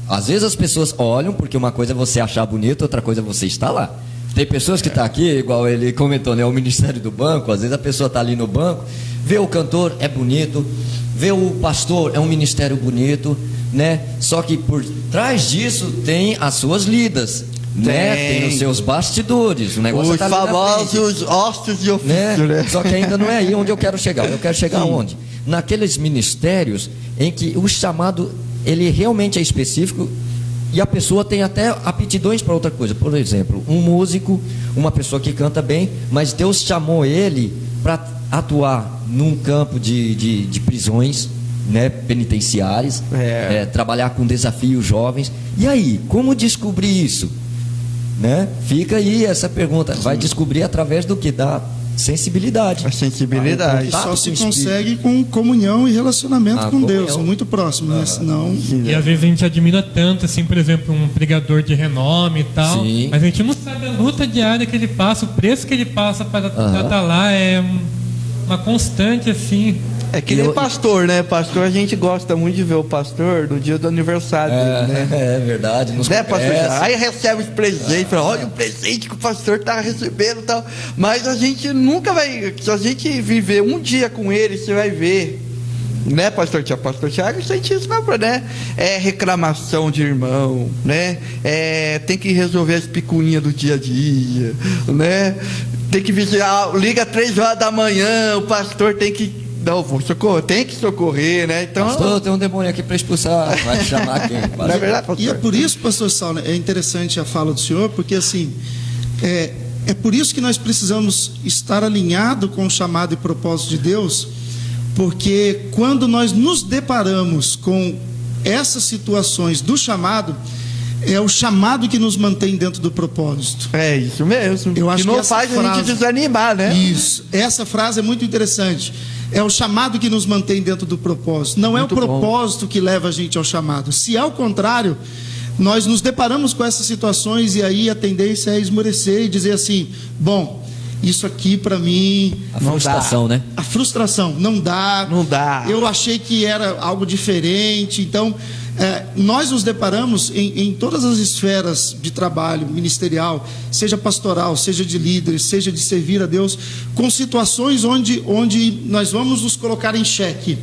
às vezes as pessoas olham, porque uma coisa é você achar bonito, outra coisa é você estar lá. Tem pessoas que estão aqui, igual ele comentou, né? O ministério do banco, às vezes a pessoa está ali no banco, vê o cantor, é bonito, vê o pastor, é um ministério bonito, né? Só que por trás disso tem as suas lidas, né? Tem os seus bastidores, o negócio os famosos ossos de ofício, né? Só que ainda não é aí onde eu quero chegar. Eu quero chegar aonde? Naqueles ministérios em que o chamado, ele realmente é específico e a pessoa tem até aptidões para outra coisa. Por exemplo, um músico, uma pessoa que canta bem, mas Deus chamou ele para atuar num campo de prisões, né, penitenciárias, trabalhar com desafios jovens. E aí, como descobrir isso? Né? Fica aí essa pergunta. Vai descobrir através do que? Da sensibilidade. A sensibilidade. Só se consegue com comunhão e relacionamento com Deus, muito próximo, né? Senão... E às vezes a gente admira tanto, assim, por exemplo, um pregador de renome e tal, mas a gente não sabe a luta diária que ele passa, o preço que ele passa para estar lá, é uma constante, assim. É que nem pastor, né? Pastor, a gente gosta muito de ver o pastor no dia do aniversário dele, né? É verdade. Né, pastor? Aí recebe os presentes, fala, olha o presente que o pastor está recebendo e tal. Mas a gente nunca vai... Se a gente viver um dia com ele, você vai ver... Né, pastor Tiago? Pastor Tiago sente isso, né? É reclamação de irmão, né? Tem que resolver as picuinhas do dia a dia, né? Tem que vigiar, liga 3 horas da manhã, o pastor tem que... Não, vou socorrer, tem que socorrer, né? Então, pastor, tem um demônio aqui para expulsar, vai chamar quem? Não é verdade, pastor? E é por isso, pastor Saulo, é interessante a fala do senhor, porque assim, é por isso que nós precisamos estar alinhados com o chamado e propósito de Deus, porque quando nós nos deparamos com essas situações do chamado, é o chamado que nos mantém dentro do propósito. É isso mesmo. Eu acho que não faz a gente desanimar, né? Isso. Essa frase é muito interessante. É o chamado que nos mantém dentro do propósito. Não é o propósito que leva a gente ao chamado. Se ao contrário, nós nos deparamos com essas situações e aí a tendência é esmorecer e dizer assim, bom, isso aqui para mim... A frustração, né? A frustração, não dá. Não dá. Eu achei que era algo diferente. Então, nós nos deparamos em todas as esferas de trabalho ministerial, seja pastoral, seja de líderes, seja de servir a Deus, com situações onde nós vamos nos colocar em xeque.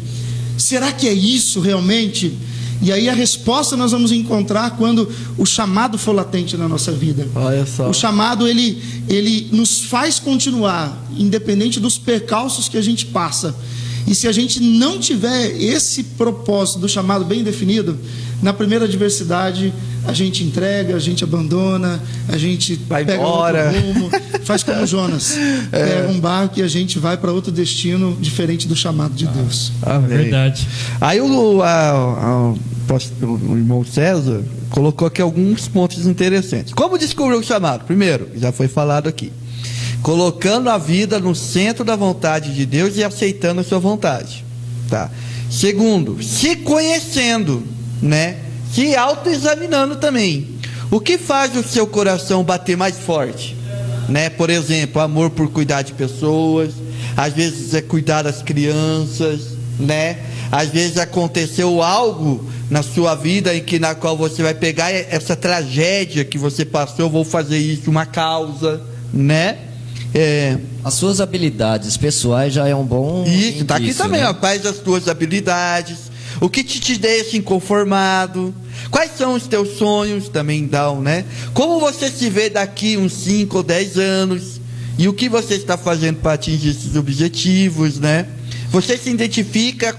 Será que é isso realmente? E aí a resposta nós vamos encontrar quando o chamado for latente na nossa vida. Olha só. O chamado, ele nos faz continuar, independente dos percalços que a gente passa. E se a gente não tiver esse propósito do chamado bem definido, na primeira adversidade, a gente entrega, a gente abandona, a gente vai pega embora. outro rumo, faz como Jonas, pega um barco e a gente vai para outro destino diferente do chamado de Deus. Amém. Verdade. Aí o irmão César colocou aqui alguns pontos interessantes. Como descobrir o chamado? Primeiro, já foi falado aqui, colocando a vida no centro da vontade de Deus e aceitando a sua vontade, tá? Segundo, se conhecendo, né? Se autoexaminando também. O que faz o seu coração bater mais forte, né? Por exemplo, amor por cuidar de pessoas, às vezes é cuidar das crianças, né? Às vezes aconteceu algo na sua vida na qual você vai pegar essa tragédia que você passou, vou fazer isso uma causa, né? As suas habilidades pessoais já é um bom isso, tá aqui indício, também, né? ó, quais as tuas habilidades, o que te deixa inconformado, quais são os teus sonhos, também dão, né? Como você se vê daqui uns 5 ou 10 anos, e o que você está fazendo para atingir esses objetivos, né? Você se identifica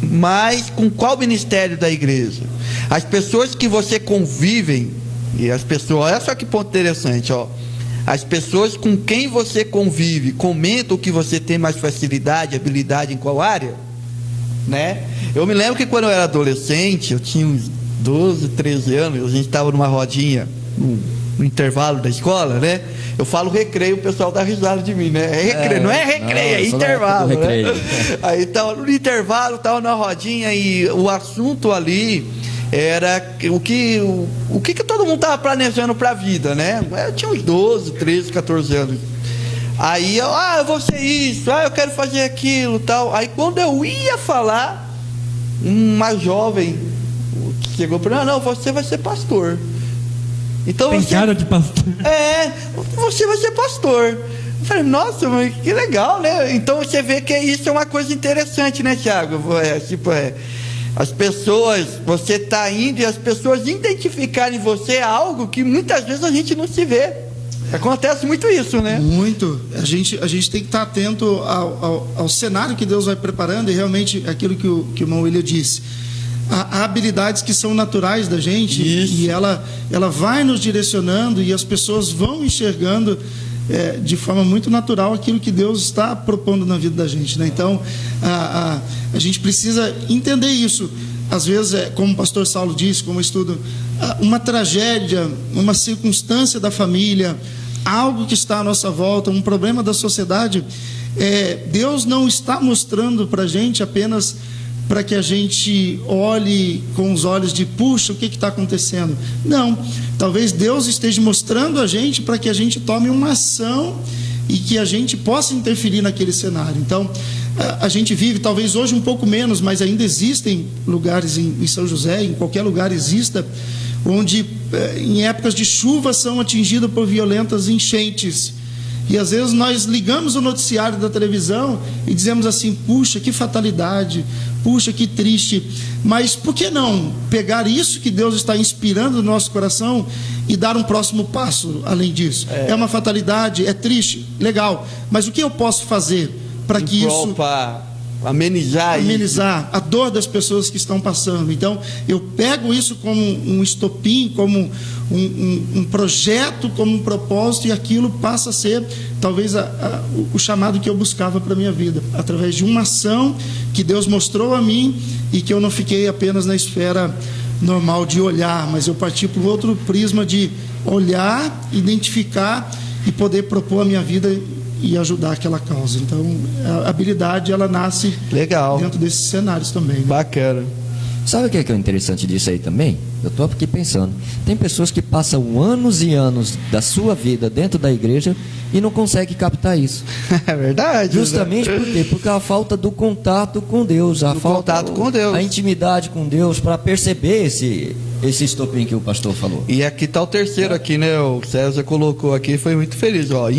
mais com qual ministério da igreja? As pessoas que você convivem, e as pessoas, olha só que ponto interessante, ó. As pessoas com quem você convive comentam que você tem mais facilidade, habilidade em qual área, né? Eu me lembro que quando eu era adolescente, eu tinha uns 12, 13 anos, a gente estava numa rodinha no intervalo da escola, né? Eu falo recreio, o pessoal dá risada de mim, né? É recreio, não é recreio, é intervalo, né? Aí tava no intervalo, tava na rodinha e o assunto ali era o que todo mundo estava planejando para a vida, né? Eu tinha uns 12, 13, 14 anos. Aí eu vou ser isso, eu quero fazer aquilo, tal. Aí quando eu ia falar, uma jovem chegou para mim, não, você vai ser pastor. Então tem cara de pastor. Você vai ser pastor. Eu falei, nossa, mas que legal, né? Então você vê que isso é uma coisa interessante, né, Thiago? As pessoas, você está indo e as pessoas identificarem em você algo que muitas vezes a gente não se vê. Acontece muito isso, né? Muito. A gente tem que estar atento ao cenário que Deus vai preparando e realmente aquilo que o irmão William disse. Há habilidades que são naturais da gente. Isso. E ela vai nos direcionando e as pessoas vão enxergando de forma muito natural aquilo que Deus está propondo na vida da gente, né? Então a gente precisa entender isso. Às vezes, como o pastor Saulo disse, como eu estudo, uma tragédia, uma circunstância da família, algo que está à nossa volta, um problema da sociedade, Deus não está mostrando para a gente apenas para que a gente olhe com os olhos de, puxa, o que está acontecendo? Não, talvez Deus esteja mostrando a gente para que a gente tome uma ação e que a gente possa interferir naquele cenário. Então, a gente vive, talvez hoje um pouco menos, mas ainda existem lugares em São José, em qualquer lugar exista, onde em épocas de chuva são atingidos por violentas enchentes. E às vezes nós ligamos o noticiário da televisão e dizemos assim, puxa, que fatalidade, puxa, que triste. Mas por que não pegar isso que Deus está inspirando no nosso coração e dar um próximo passo além disso? É uma fatalidade, é triste, legal. Mas o que eu posso fazer para que isso... amenizar a dor das pessoas que estão passando. Então, eu pego isso como um estopim, como um projeto, como um propósito, e aquilo passa a ser, talvez, o chamado que eu buscava para a minha vida, através de uma ação que Deus mostrou a mim e que eu não fiquei apenas na esfera normal de olhar, mas eu parti para o outro prisma de olhar, identificar e poder propor a minha vida e ajudar aquela causa. Então, a habilidade, ela nasce legal dentro desses cenários também, né? Bacana. Sabe o que é interessante disso aí também? Eu estou aqui pensando. Tem pessoas que passam anos e anos da sua vida dentro da igreja e não conseguem captar isso. É verdade. Justamente por quê? Porque a falta do contato com Deus, a contato com Deus, a intimidade com Deus, para perceber esse estopim que o pastor falou. E aqui está o terceiro aqui, né? O César colocou aqui, foi muito feliz. Ó,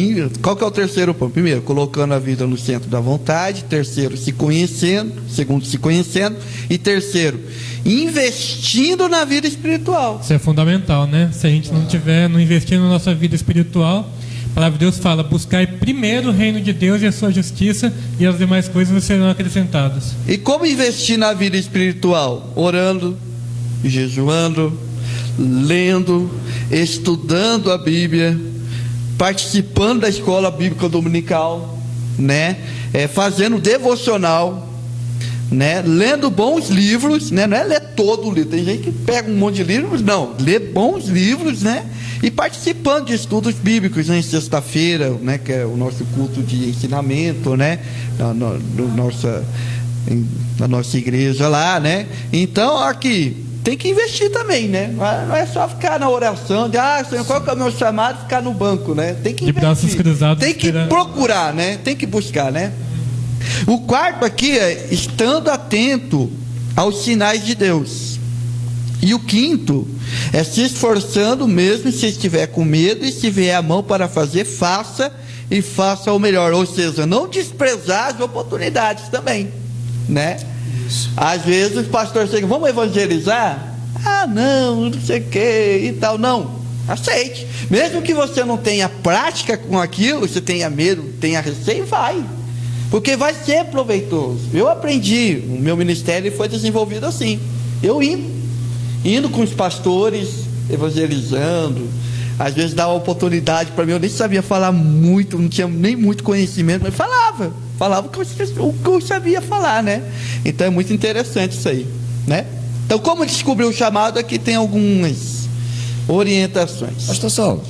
qual que é o terceiro ponto? Primeiro, colocando a vida no centro da vontade. Terceiro, se conhecendo. Segundo, se conhecendo. E terceiro, investindo na vida espiritual. Isso é fundamental, né? Se a gente não investir na nossa vida espiritual, a palavra de Deus fala: buscai primeiro o reino de Deus e a sua justiça, e as demais coisas serão acrescentadas. E como investir na vida espiritual? Orando, jejuando, lendo, estudando a Bíblia, participando da escola bíblica dominical, né? Fazendo devocional, né? Lendo bons livros, né? Não é ler todo o livro, tem gente que pega um monte de livros, não, lê bons livros, né? E participando de estudos bíblicos, né? Em sexta-feira, né? Que é o nosso culto de ensinamento, né? Na nossa igreja lá, né? Então, aqui tem que investir também, né? Não é só ficar na oração de, Senhor, qual que é o meu chamado? Ficar no banco, né? Tem que investir, tem que procurar, né? Tem que buscar, né? O quarto aqui é estando atento aos sinais de Deus. E o quinto é se esforçando mesmo se estiver com medo, e se vier a mão para fazer, faça, e faça o melhor. Ou seja, não desprezar as oportunidades também, né? Às vezes os pastores chegam: vamos evangelizar? Não sei o que e tal. Não, aceite. Mesmo que você não tenha prática com aquilo, você tenha medo, tenha receio, vai. Porque vai ser proveitoso. Eu aprendi, o meu ministério foi desenvolvido assim. Eu indo com os pastores, evangelizando. Às vezes dava oportunidade para mim, eu nem sabia falar muito, não tinha nem muito conhecimento, mas falava o que eu sabia falar, né? Então é muito interessante isso aí, né? Então, como descobrir o chamado, aqui tem algumas orientações. Pastor Saulo,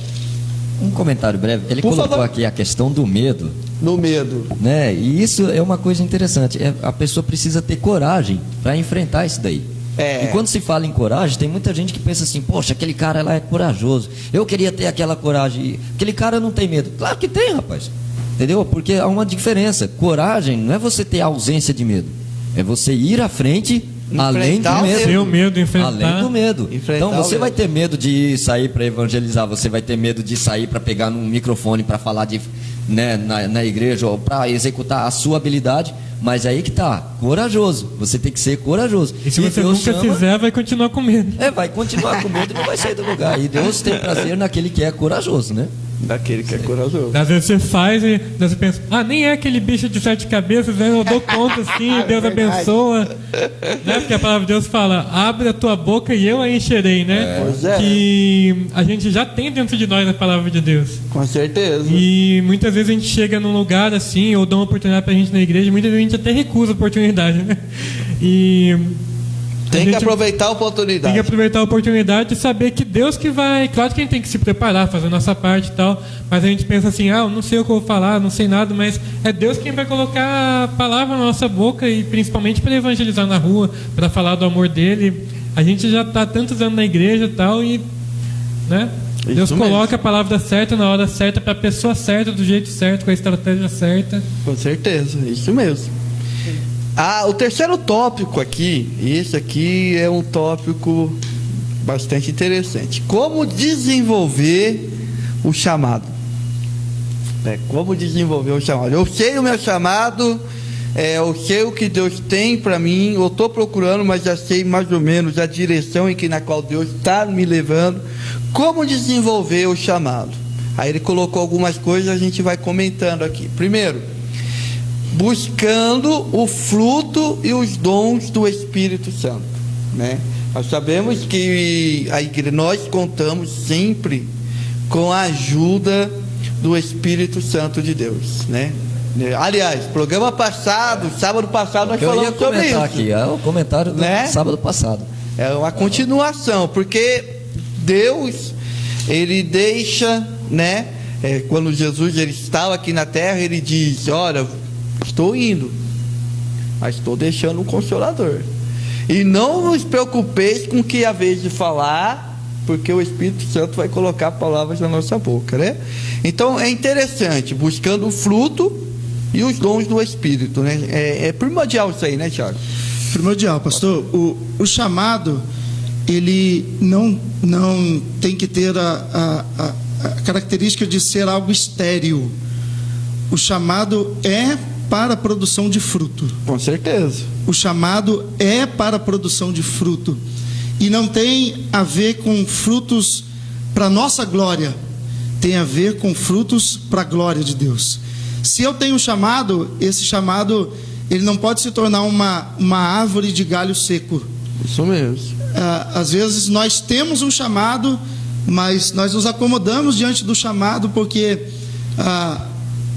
um comentário breve. Ele colocou aqui a questão do medo. No medo, né? E isso é uma coisa interessante. A pessoa precisa ter coragem para enfrentar isso daí. E quando se fala em coragem, tem muita gente que pensa assim: poxa, aquele cara lá é corajoso, eu queria ter aquela coragem. Aquele cara não tem medo. Claro que tem, rapaz. Entendeu? Porque há uma diferença. Coragem não é você ter ausência de medo, é você ir à frente, além do medo. Ter o medo, enfrentar. Além do medo. Então você vai ter medo de sair para evangelizar, você vai ter medo de sair para pegar num microfone para falar né, na igreja, ou para executar a sua habilidade. Mas aí que tá, corajoso. Você tem que ser corajoso. E se você nunca fizer, vai continuar com medo. Vai continuar com medo e não vai sair do lugar. E Deus tem prazer naquele que é corajoso, né? Daquele que é corajoso. Às vezes você faz e você pensa: nem é aquele bicho de 7 cabeças, né? Eu dou conta assim, Deus abençoa. Né? Porque a palavra de Deus fala: abre a tua boca e eu a encherei, né? Que a gente já tem dentro de nós a palavra de Deus. Com certeza. E muitas vezes a gente chega num lugar assim, ou dá uma oportunidade pra gente na igreja, muitas vezes a gente até recusa a oportunidade, né? E tem que aproveitar a oportunidade. Tem que aproveitar a oportunidade e saber que Deus que vai... Claro que a gente tem que se preparar, fazer a nossa parte e tal, mas a gente pensa assim: eu não sei o que eu vou falar, não sei nada, mas é Deus quem vai colocar a palavra na nossa boca, e principalmente para evangelizar na rua, para falar do amor dele. A gente já está tantos anos na igreja e tal, e né? Deus coloca a palavra certa na hora certa, para a pessoa certa, do jeito certo, com a estratégia certa. Com certeza, isso mesmo. O terceiro tópico aqui, esse aqui é um tópico bastante interessante. Como desenvolver o chamado? Como desenvolver o chamado? Eu sei o meu chamado, eu sei o que Deus tem para mim, eu estou procurando, mas já sei mais ou menos a direção na qual Deus está me levando. Como desenvolver o chamado? Aí ele colocou algumas coisas, a gente vai comentando aqui. Primeiro, buscando o fruto e os dons do Espírito Santo, né? Nós sabemos que nós contamos sempre com a ajuda do Espírito Santo de Deus, né? Aliás, programa passado, sábado passado, nós falamos sobre isso. Aqui, o comentário do sábado passado. É uma continuação, porque Deus, Ele deixa, né? Quando Jesus ele estava aqui na terra, Ele diz: olha, estou indo, mas estou deixando um Consolador. E não vos preocupeis com o que é vez de falar, porque o Espírito Santo vai colocar palavras na nossa boca, né? Então é interessante, buscando o fruto e os dons do Espírito, né? É primordial isso aí, né, Thiago? Primordial, pastor. O chamado, ele não tem que ter a característica de ser algo estéril. O chamado é para a produção de fruto. Com certeza. O chamado é para a produção de fruto. E não tem a ver com frutos para nossa glória. Tem a ver com frutos para a glória de Deus. Se eu tenho um chamado, esse chamado, ele não pode se tornar uma árvore de galho seco. Isso mesmo. Às vezes nós temos um chamado, mas nós nos acomodamos diante do chamado porque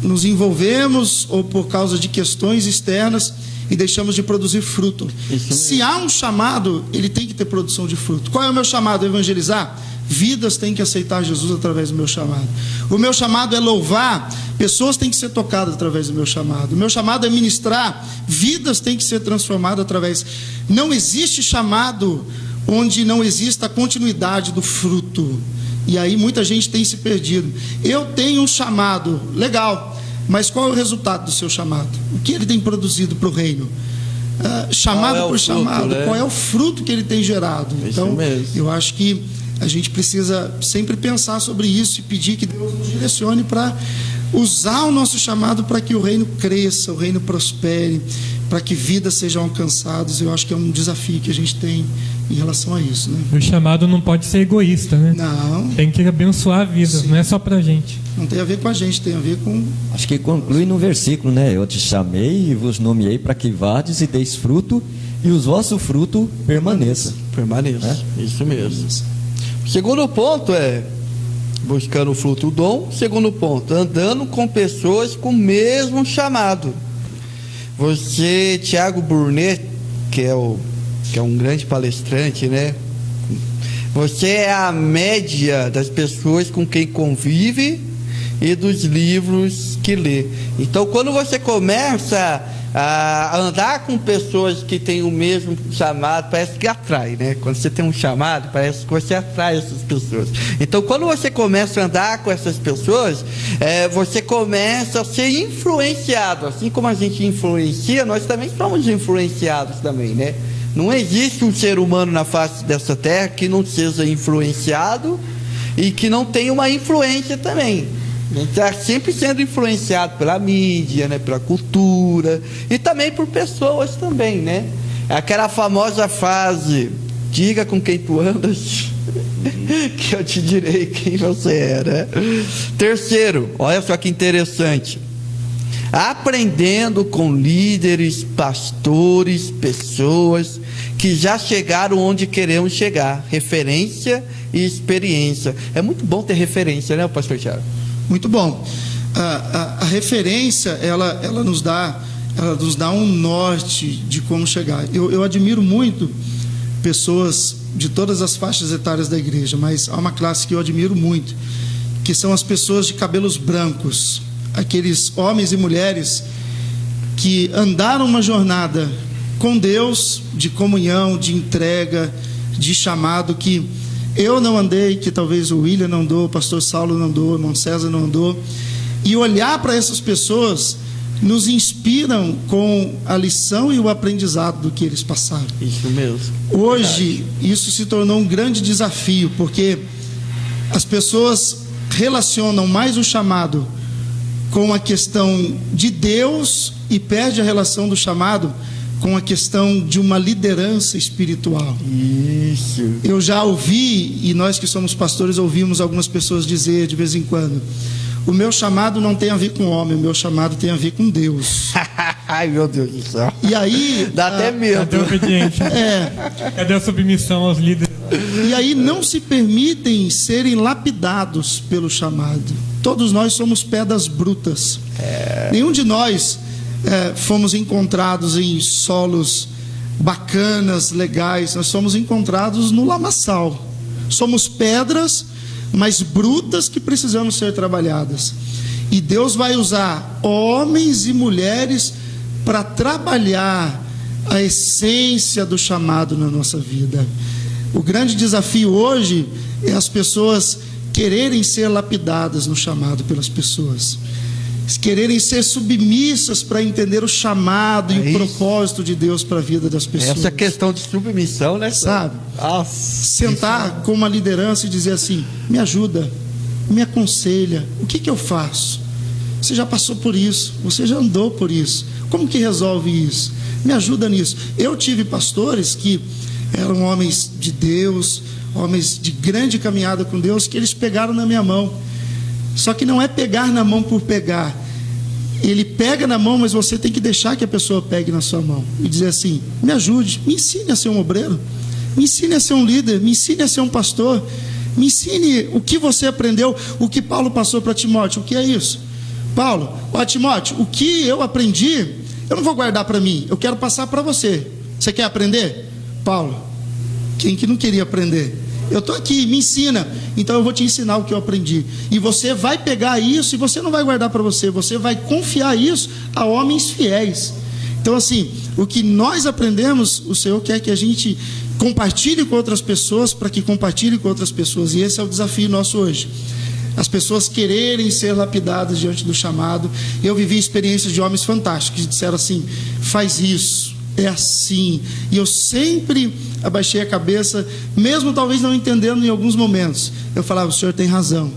nos envolvemos ou por causa de questões externas e deixamos de produzir fruto. Se há um chamado, ele tem que ter produção de fruto. Qual é o meu chamado? Evangelizar? Vidas têm que aceitar Jesus através do meu chamado. O meu chamado é louvar, pessoas têm que ser tocadas através do meu chamado. O meu chamado é ministrar, vidas têm que ser transformadas através. Não existe chamado onde não exista a continuidade do fruto. E aí muita gente tem se perdido. Eu tenho um chamado, legal, mas qual é o resultado do seu chamado? O que ele tem produzido para o reino? Chamado por chamado, né? Qual é o fruto que ele tem gerado? Então, eu acho que a gente precisa sempre pensar sobre isso e pedir que Deus nos direcione para usar o nosso chamado para que o reino cresça, o reino prospere, para que vidas sejam alcançadas. Eu acho que é um desafio que a gente tem em relação a isso, né? O chamado não pode ser egoísta, né? Não. Tem que abençoar vidas, não é só pra gente. Não tem a ver com a gente, tem a ver com... Acho que conclui no versículo, né? Eu te chamei e vos nomeei para que vades e deis fruto, e o vosso fruto permaneça. Permaneça, isso mesmo. O segundo ponto é buscando o fruto do dom. Segundo ponto, andando com pessoas com o mesmo chamado. Você, Thiago Burnet, que é um grande palestrante, né? Você é a média das pessoas com quem convive e dos livros que lê. Então, quando você começa a andar com pessoas que têm o mesmo chamado, parece que atrai, né? Quando você tem um chamado, parece que você atrai essas pessoas. Então, quando você começa a andar com essas pessoas, você começa a ser influenciado. Assim como a gente influencia, nós também somos influenciados também, né? Não existe um ser humano na face dessa terra que não seja influenciado e que não tenha uma influência também. A gente está sempre sendo influenciado pela mídia, né, pela cultura e também por pessoas também, né? Aquela famosa frase, diga com quem tu andas, que eu te direi quem você era. Terceiro, olha só que interessante. Aprendendo com líderes, pastores, pessoas que já chegaram onde queremos chegar. Referência e experiência. É muito bom ter referência, né, pastor Thiago? Muito bom. A referência, ela nos dá um norte de como chegar. Eu admiro muito pessoas de todas as faixas etárias da igreja, mas há uma classe que eu admiro muito, que são as pessoas de cabelos brancos, aqueles homens e mulheres que andaram uma jornada com Deus, de comunhão, de entrega, de chamado, que eu não andei, que talvez o William não andou, o pastor Saulo não andou, o irmão César não andou, e olhar para essas pessoas nos inspiram com a lição e o aprendizado do que eles passaram. Isso mesmo. Hoje, isso se tornou um grande desafio, porque as pessoas relacionam mais o chamado com a questão de Deus e perde a relação do chamado com a questão de uma liderança espiritual. Isso. Eu já ouvi, e nós que somos pastores ouvimos algumas pessoas dizer de vez em quando: o meu chamado não tem a ver com o homem, o meu chamado tem a ver com Deus. Ai, meu Deus do céu. E aí... dá até medo. Cadê a obediência? Cadê a submissão aos líderes? E aí não se permitem serem lapidados pelo chamado. Todos nós somos pedras brutas. Nenhum de nós fomos encontrados em solos bacanas, legais. Nós somos encontrados no lamaçal. Somos pedras, mas brutas, que precisamos ser trabalhadas. E Deus vai usar homens e mulheres para trabalhar a essência do chamado na nossa vida. O grande desafio hoje é as pessoas quererem ser lapidadas no chamado pelas pessoas, quererem ser submissas para entender o chamado e o propósito de Deus para a vida das pessoas. Essa questão de submissão, né? Sabe? Sentar com uma liderança e dizer assim: me ajuda, me aconselha, o que eu faço? Você já passou por isso, você já andou por isso, como que resolve isso? Me ajuda nisso. Eu tive pastores que eram homens de Deus, homens de grande caminhada com Deus, que eles pegaram na minha mão. Só que não é pegar na mão por pegar. Ele pega na mão, mas você tem que deixar que a pessoa pegue na sua mão e dizer assim: me ajude, me ensine a ser um obreiro, me ensine a ser um líder, me ensine a ser um pastor, me ensine o que você aprendeu, o que Paulo passou para Timóteo. O que é isso? Paulo, Timóteo, o que eu aprendi, eu não vou guardar para mim, eu quero passar para você. Você quer aprender? Paulo, quem que não queria aprender? Eu estou aqui, me ensina. Então eu vou te ensinar o que eu aprendi. E você vai pegar isso e você não vai guardar para você. Você vai confiar isso a homens fiéis. Então assim, o que nós aprendemos, o Senhor quer que a gente compartilhe com outras pessoas, para que compartilhe com outras pessoas. E esse é o desafio nosso hoje. As pessoas quererem ser lapidadas diante do chamado. Eu vivi experiências de homens fantásticos que disseram assim: faz isso, é assim. E eu sempre abaixei a cabeça, mesmo talvez não entendendo em alguns momentos. Eu falava: o senhor tem razão,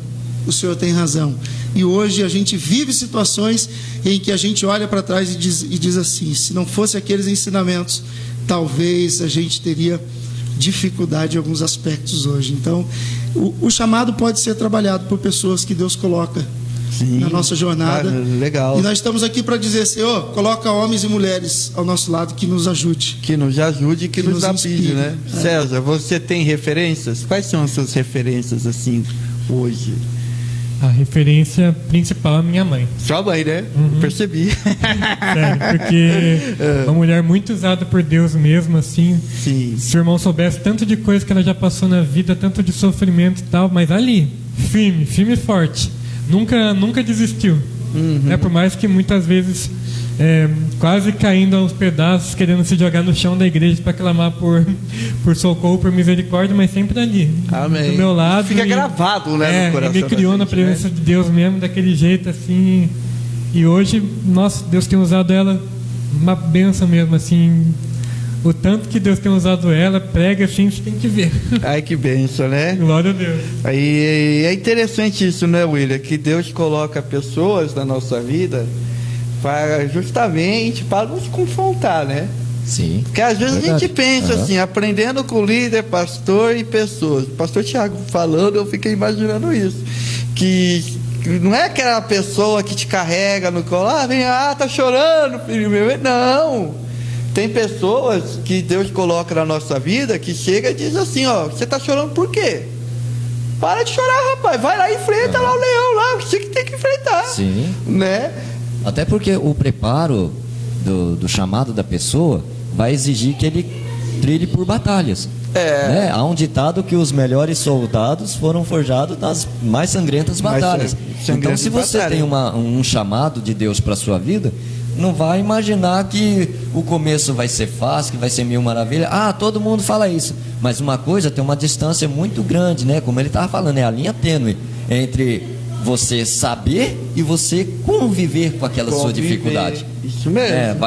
o senhor tem razão. E hoje a gente vive situações em que a gente olha para trás e diz assim: se não fosse aqueles ensinamentos, talvez a gente teria dificuldade em alguns aspectos hoje. Então o chamado pode ser trabalhado por pessoas que Deus coloca na nossa jornada. Legal. E nós estamos aqui para dizer: Senhor, coloca homens e mulheres ao nosso lado que nos ajude. Que nos ajude e que nos lapide, né? César, você tem referências? Quais são as suas referências assim hoje? A referência principal é a minha mãe. Sua mãe, né? Percebi. Sério, porque uma mulher muito usada por Deus mesmo, assim. Sim. Se o irmão soubesse tanto de coisa que ela já passou na vida, tanto de sofrimento e tal, mas ali, firme e forte. Nunca desistiu. Por mais que muitas vezes quase caindo aos pedaços, querendo se jogar no chão da igreja para clamar por socorro, por misericórdia, mas sempre ali. Amém. Do meu lado. Fica gravado, né, no coração. Me criou na presença de Deus mesmo, daquele jeito assim. E hoje, nossa, Deus tem usado ela uma bênção mesmo, assim. O tanto que Deus tem usado ela, prega assim, você tem que ver. Ai, que bênção, né? Glória a Deus. Aí é interessante isso, né, William? Que Deus coloca pessoas na nossa vida justamente para nos confrontar, né? Sim. Porque às vezes a gente pensa assim, aprendendo com líder, pastor e pessoas. O pastor Tiago falando, eu fiquei imaginando isso. Que não é aquela pessoa que te carrega no colo, tá chorando, filho meu. Não. Tem pessoas que Deus coloca na nossa vida que chega e diz assim: você tá chorando por quê? Para de chorar, rapaz. Vai lá e enfrenta lá o leão lá. Você que tem que enfrentar. Sim. Né? Até porque o preparo do chamado da pessoa vai exigir que ele trilhe por batalhas. Né? Há um ditado que os melhores soldados foram forjados nas mais sangrentas batalhas. Então, se você tem um chamado de Deus para a sua vida, não vai imaginar que o começo vai ser fácil, que vai ser mil maravilhas. Todo mundo fala isso. Mas uma coisa tem uma distância muito grande, né? Como ele estava falando, é a linha tênue entre você saber e você conviver com aquela sua dificuldade. Isso mesmo.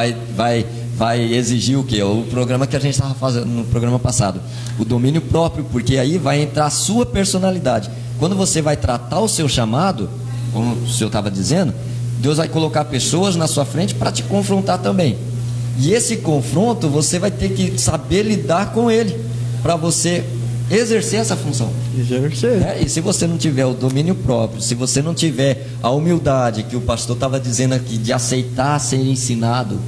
Vai exigir o quê? O programa que a gente estava fazendo no programa passado. O domínio próprio, porque aí vai entrar a sua personalidade. Quando você vai tratar o seu chamado, como o senhor estava dizendo, Deus vai colocar pessoas na sua frente para te confrontar também. E esse confronto você vai ter que saber lidar com ele, para você exercer essa função. E se você não tiver o domínio próprio, se você não tiver a humildade que o pastor estava dizendo aqui, de aceitar ser ensinado,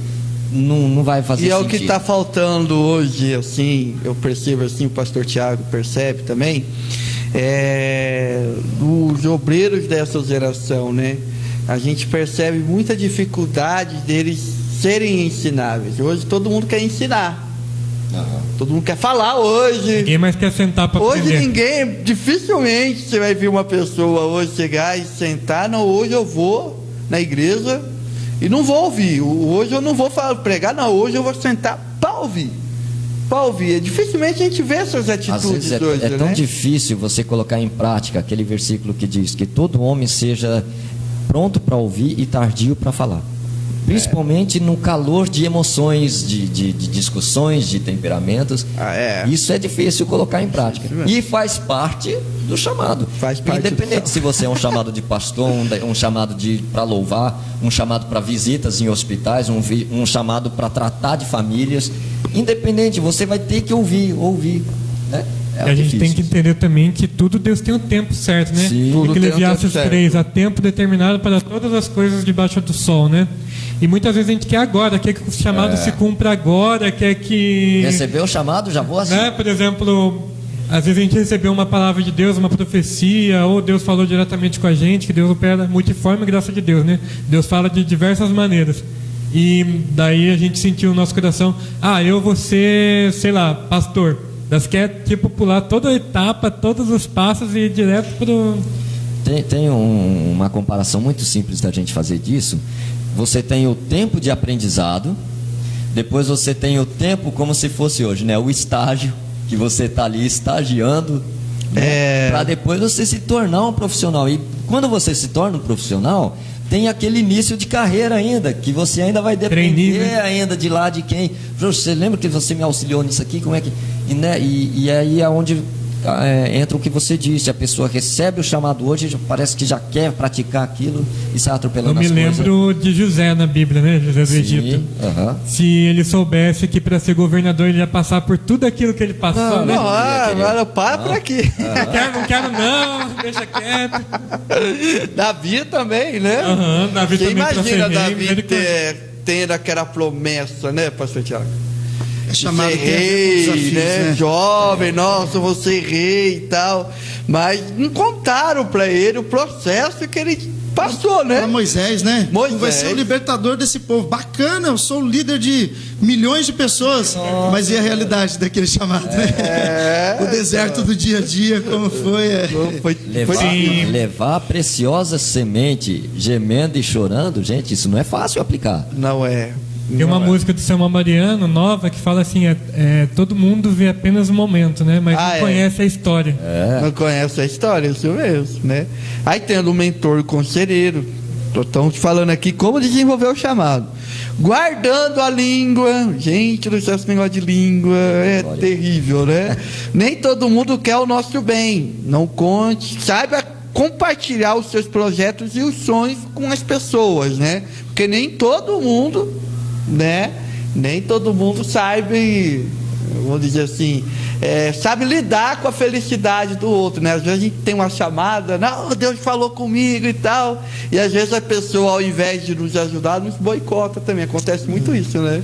não vai fazer sentido. E é o que está faltando hoje, assim, eu percebo assim, o pastor Tiago percebe também, os obreiros dessa geração, né? A gente percebe muita dificuldade deles serem ensináveis. Hoje todo mundo quer ensinar. Todo mundo quer falar hoje. Ninguém mais quer sentar para aprender. Hoje dificilmente você vai ver uma pessoa hoje chegar e sentar. Não, hoje eu vou na igreja e não vou ouvir. Hoje eu não vou pregar, não. Hoje eu vou sentar para ouvir. Dificilmente a gente vê essas atitudes. Às vezes hoje, é tão né? difícil você colocar em prática aquele versículo que diz que todo homem seja pronto para ouvir e tardio para falar. Principalmente no calor de emoções, de discussões, de temperamentos. Isso é difícil colocar em prática. E faz parte do chamado. Independente se você é um chamado de pastor, um chamado para louvar, um chamado para visitas em hospitais, um chamado para tratar de famílias. Independente, você vai ter que ouvir, né? A gente tem que entender também que tudo Deus tem um tempo certo, né? Sim, Eclesiastes 3, há tempo determinado para todas as coisas debaixo do sol, né? E muitas vezes a gente quer agora, quer que o chamado se cumpra agora, quer que... Recebeu o chamado, já vou assim. Né? Por exemplo, às vezes a gente recebeu uma palavra de Deus, uma profecia, ou Deus falou diretamente com a gente, que Deus opera multiforme, graça de Deus, né? Deus fala de diversas maneiras. E daí a gente sentiu no nosso coração, eu vou ser, sei lá, pastor. Deus quer, tipo, pular toda a etapa, todos os passos e ir direto pro... Tem uma comparação muito simples da gente fazer disso. Você tem o tempo de aprendizado, depois você tem o tempo como se fosse hoje, né? O estágio, que você está ali estagiando, né? Para depois você se tornar um profissional. E quando você se torna um profissional, tem aquele início de carreira ainda, que você ainda vai depender ainda de lá de quem. Você lembra que você me auxiliou nisso aqui? Como é que... E aí é onde entra o que você disse. A pessoa recebe o chamado hoje, parece que já quer praticar aquilo e sai atropelando as coisas. Eu me lembro de José na Bíblia, né? José do Egito. Se ele soubesse que para ser governador ele ia passar por tudo aquilo que ele passou, né? Agora para por aqui. Não quero não, deixa quieto. Davi também, né? Davi Você também imagina Davi tendo aquela promessa, né, pastor Tiago? Chamado ser rei, desafios, né? Jovem, nossa, vou ser rei e tal. Mas não contaram para ele o processo que ele passou, né? Para Moisés, né? Moisés. Vai ser o libertador desse povo. Bacana, eu sou o líder de milhões de pessoas. Nossa. Mas e a realidade daquele chamado, né? O deserto do dia a dia, como foi? Levar a preciosa semente gemendo e chorando, gente, isso não é fácil aplicar. Não é. Tem uma música do Samuel Mariano, nova, que fala assim, todo mundo vê apenas o momento, né? Mas não conhece a história. Não conhece a história, isso mesmo, né? Aí tendo um mentor conselheiro, estamos falando aqui como desenvolver o chamado. Guardando a língua, gente do céu, esse negócio de língua é terrível, né? Nem todo mundo quer o nosso bem, não conte, saiba compartilhar os seus projetos e os sonhos com as pessoas, né? Porque nem todo mundo... né? Nem todo mundo sabe, vamos dizer assim, sabe lidar com a felicidade do outro, né? Às vezes a gente tem uma chamada, não, Deus falou comigo e tal, e às vezes a pessoa, ao invés de nos ajudar, nos boicota também. Acontece muito isso, né?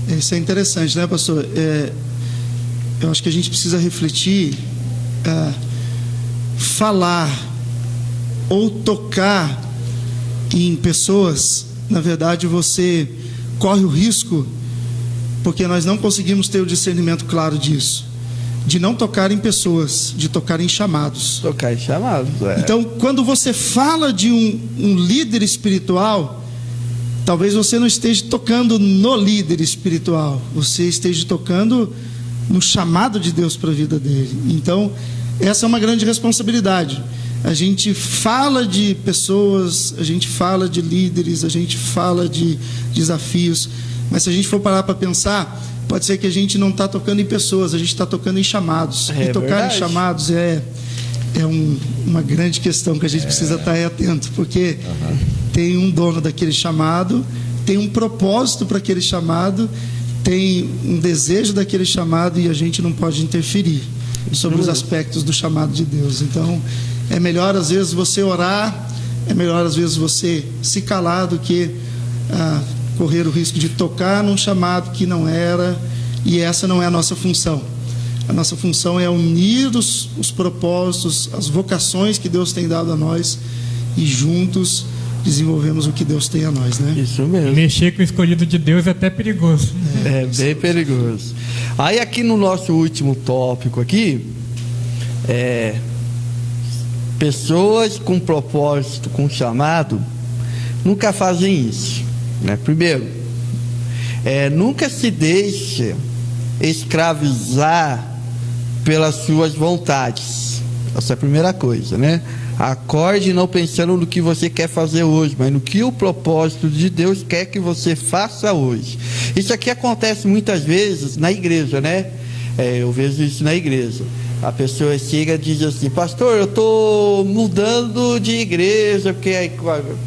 Isso é interessante, né, pastor? Eu acho que a gente precisa refletir, falar ou tocar em pessoas. Na verdade, você corre o risco, porque nós não conseguimos ter o discernimento claro disso, de não tocar em pessoas, de tocar em chamados. Tocar em chamados, Então, quando você fala de um líder espiritual, talvez você não esteja tocando no líder espiritual, você esteja tocando no chamado de Deus para a vida dele. Então, essa é uma grande responsabilidade. A gente fala de pessoas, a gente fala de líderes, a gente fala de desafios, mas se a gente for parar para pensar, pode ser que a gente não está tocando em pessoas, a gente está tocando em chamados. E tocar verdade. Em chamados é uma grande questão que a gente precisa estar aí atento, porque tem um dono daquele chamado, tem um propósito para aquele chamado, tem um desejo daquele chamado, e a gente não pode interferir sobre os aspectos do chamado de Deus. Então, é melhor às vezes você orar, é melhor às vezes você se calar do que correr o risco de tocar num chamado que não era, e essa não é a nossa função. A nossa função é unir os propósitos, as vocações que Deus tem dado a nós, e juntos desenvolvemos o que Deus tem a nós, né? Isso mesmo. Mexer com o escolhido de Deus é até perigoso. É bem perigoso. Aí aqui no nosso último tópico aqui, pessoas com propósito, com chamado, nunca fazem isso, né? Primeiro, nunca se deixe escravizar pelas suas vontades. Essa é a primeira coisa, né? Acorde não pensando no que você quer fazer hoje, mas no que o propósito de Deus quer que você faça hoje. Isso aqui acontece muitas vezes na igreja, né? Eu vejo isso na igreja. A pessoa chega e diz assim: pastor, eu estou mudando de igreja, porque aí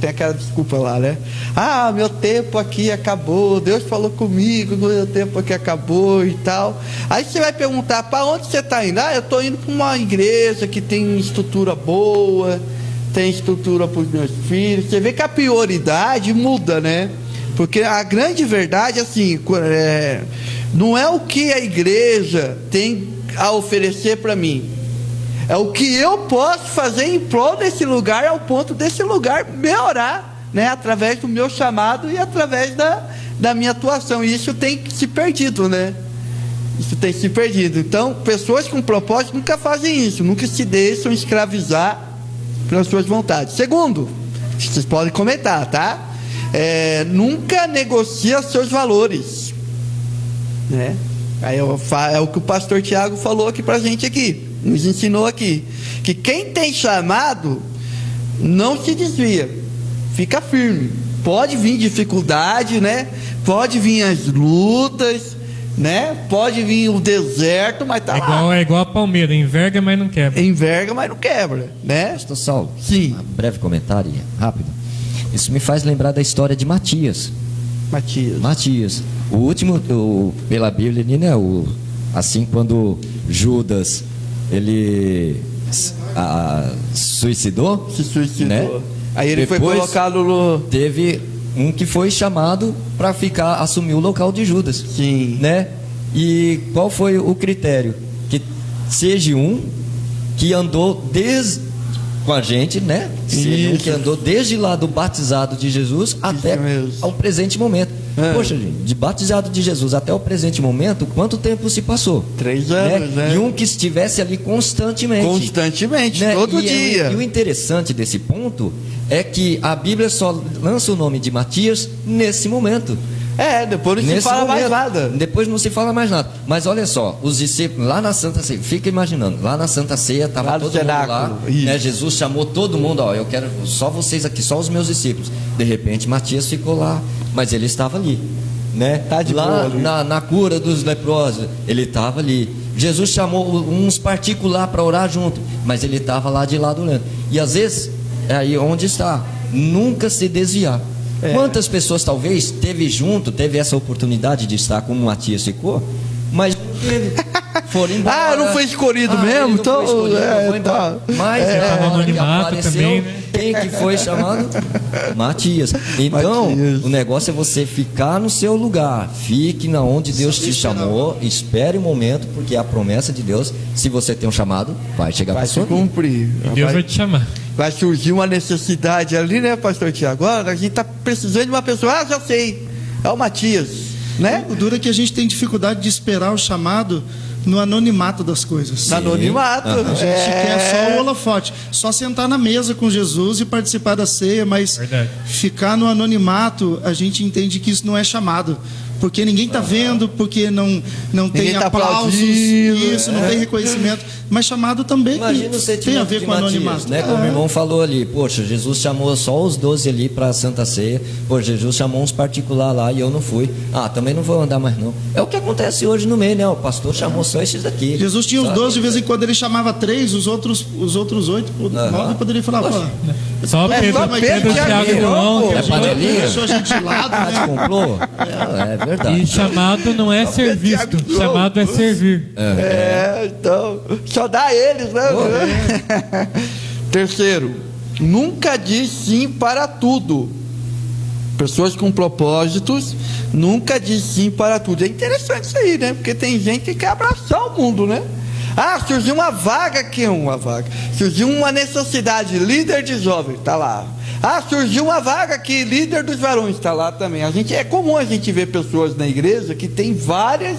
tem aquela desculpa lá, né? Ah, meu tempo aqui acabou, Deus falou comigo, meu tempo aqui acabou e tal. Aí você vai perguntar: para onde você está indo? Ah, eu estou indo para uma igreja que tem estrutura boa, tem estrutura para os meus filhos. Você vê que a prioridade muda, né? Porque a grande verdade, assim, não é o que a igreja tem a oferecer para mim, é o que eu posso fazer em prol desse lugar, ao ponto desse lugar melhorar, né, através do meu chamado e através da minha atuação. E isso tem se perdido, né? Isso tem se perdido. Então, pessoas com propósito nunca fazem isso, nunca se deixam escravizar pelas suas vontades. Segundo, vocês podem comentar, tá? Nunca negocia seus valores, né? Aí é o que o pastor Tiago falou aqui pra gente aqui, nos ensinou aqui, que quem tem chamado não se desvia, fica firme. Pode vir dificuldade, né? Pode vir as lutas, né? Pode vir o deserto, mas tá lá. É igual a palmeira, enverga, mas não quebra. Enverga, mas não quebra, né? Pastor Saulo, sim, um breve comentário, rápido. Isso me faz lembrar da história de Matias. O último, pela Bíblia, né? Assim, quando Judas ele suicidou, se suicidou, né? Aí ele depois foi colocado no... Teve um que foi chamado para assumir o local de Judas. Sim. Né? E qual foi o critério? Que seja um que andou com a gente, né? Seja um que andou desde lá do batizado de Jesus até ao presente momento. Poxa, gente, de batizado de Jesus até o presente momento, quanto tempo se passou? 3 anos, né? E um que estivesse ali constantemente, né? Todo dia. E o interessante desse ponto é que a Bíblia só lança o nome de Matias nesse momento. Depois não se fala mais nada. Depois não se fala mais nada. Mas olha só, os discípulos lá na Santa Ceia, fica imaginando, lá na Santa Ceia estava todo mundo lá, né? Jesus chamou todo mundo, ó, eu quero só vocês aqui, só os meus discípulos. De repente Matias ficou lá, mas ele estava ali, né? Tá de lá boa, na cura dos leprosos, ele estava ali. Jesus chamou uns particulares para orar junto, mas ele estava lá de lado olhando. E às vezes, é aí onde está, nunca se desviar. Quantas pessoas talvez teve essa oportunidade de estar como Matias ficou, mas não teve, foram embora. Não foi escolhido mesmo? Então, foi embora. Mas apareceu também, né? Quem que foi chamado? Matias. Então, o negócio é você ficar no seu lugar, fique na onde Deus te chamou, espere o momento, porque é a promessa de Deus. Se você tem um chamado, vai chegar para se cumprir. Deus vai te chamar. Vai surgir uma necessidade ali, né, pastor Tiago? Agora a gente está precisando de uma pessoa. Já sei, é o Matias, né? O duro é que a gente tem dificuldade de esperar o chamado no anonimato das coisas. No anonimato. A gente quer só o holofote, só sentar na mesa com Jesus e participar da ceia, mas ficar no anonimato, a gente entende que isso não é chamado. Porque ninguém está vendo, porque não tem aplausos, não tem reconhecimento. Mas chamado também tem a ver com anonimato. Né? Como o irmão falou ali, poxa, Jesus chamou só os 12 ali para a Santa Ceia. Poxa, Jesus chamou uns particulares lá e eu não fui. Também não vou andar mais não. É o que acontece hoje no meio, né? O pastor chamou só esses daqui. Jesus tinha os 12, de vez em quando ele chamava 3, os outros 8, 9 poderiam falar, só Pedro, Tiago e João. É panelinha? Deixou a gente de lado, né? Comprou? É verdade. E chamado não é ser visto, chamado é servir. Então, só dá a eles, né? Terceiro, nunca diz sim para tudo. Pessoas com propósitos nunca diz sim para tudo. É interessante isso aí, né? Porque tem gente que quer abraçar o mundo, né? Surgiu uma vaga aqui, surgiu uma necessidade, líder de jovens, tá lá. Surgiu uma vaga aqui, líder dos varões, está lá também. É comum a gente ver pessoas na igreja que tem várias